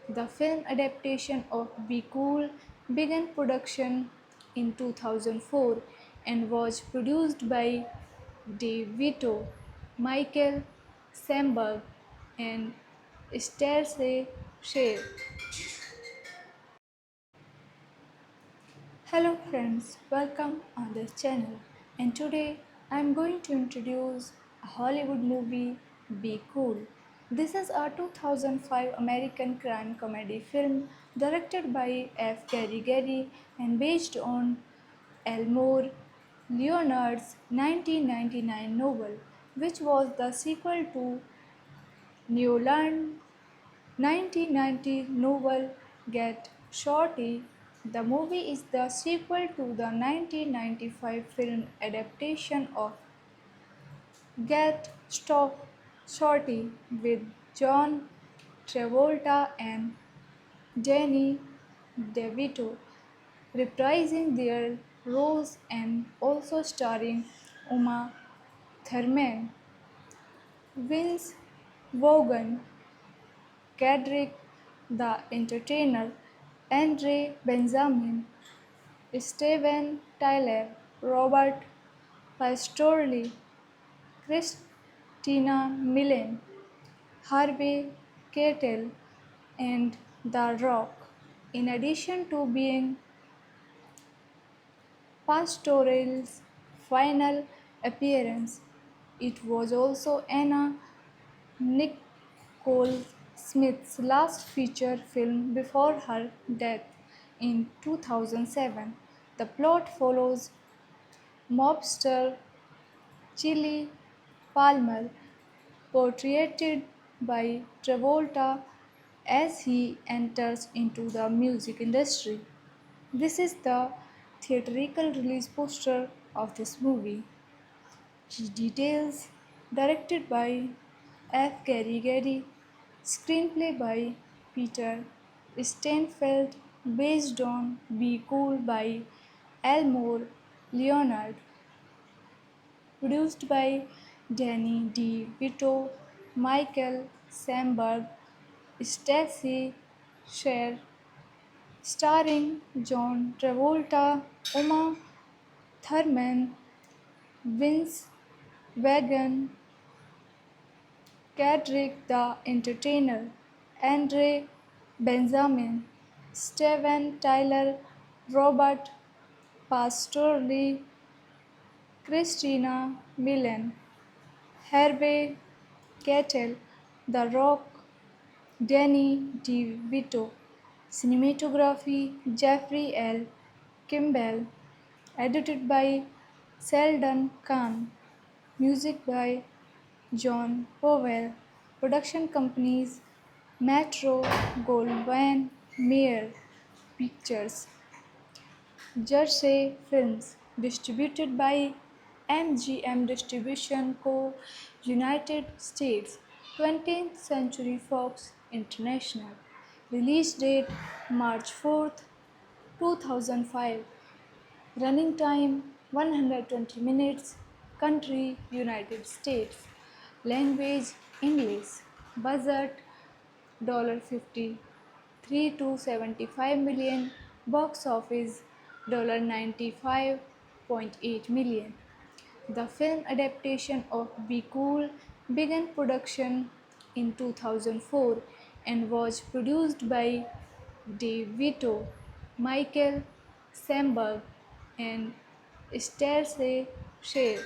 The film adaptation of Be Cool began production in 2004 and was produced by Dave Vito, Michael Samberg, and Stacey Shea. Hello friends, welcome on this channel. And today I am going to introduce a Hollywood movie, Be Cool. This is a 2005 American crime comedy film directed by F. Gary Gary and based on Elmore Leonard's 1999 novel, which was the sequel to Newland's 1990 novel Get Shorty. The movie is the sequel to the 1995 film adaptation of Get Shorty with John Travolta and Danny DeVito reprising their roles and also starring Uma Thurman, Vince Vaughn, Cedric the Entertainer, Andre Benjamin, Steven Tyler, Robert Pastorelli, Christina Milian, Harvey Keitel, and The Rock. In addition to being Pastorelli's final appearance, it was also Anna Nicole Smith's last feature film before her death in 2007. The plot follows mobster Chili Palmer, portrayed by Travolta, as he enters into the music industry. This is the theatrical release poster of this movie. Details directed by F. Gary Gary, screenplay by Peter Steinfeld, based on Be Cool by Elmore Leonard, produced by Danny D. Vito, Michael Samberg, Stacey Sher, starring John Travolta, Uma Thurman, Vince Vaughn, Cedric the Entertainer, Andre Benjamin, Steven Tyler, Robert Pastorelli, Christina Milian, Harvey Keitel, The Rock, Danny DeVito. Cinematography Jeffrey L. Kimball. Edited by Sheldon Kahn. Music by John Powell. Production companies Metro Goldwyn Mayer Pictures. Jersey Films, distributed by MGM Distribution Co., United States, 20th Century Fox International. Release date March 4th, 2005. Running time 120 minutes. Country United States. Language English. Budget $53 to 75 million. Box office $95.8 million. The film adaptation of Be Cool began production in 2004 and was produced by Dave Vito, Michael Samberg, and Stacey Shea.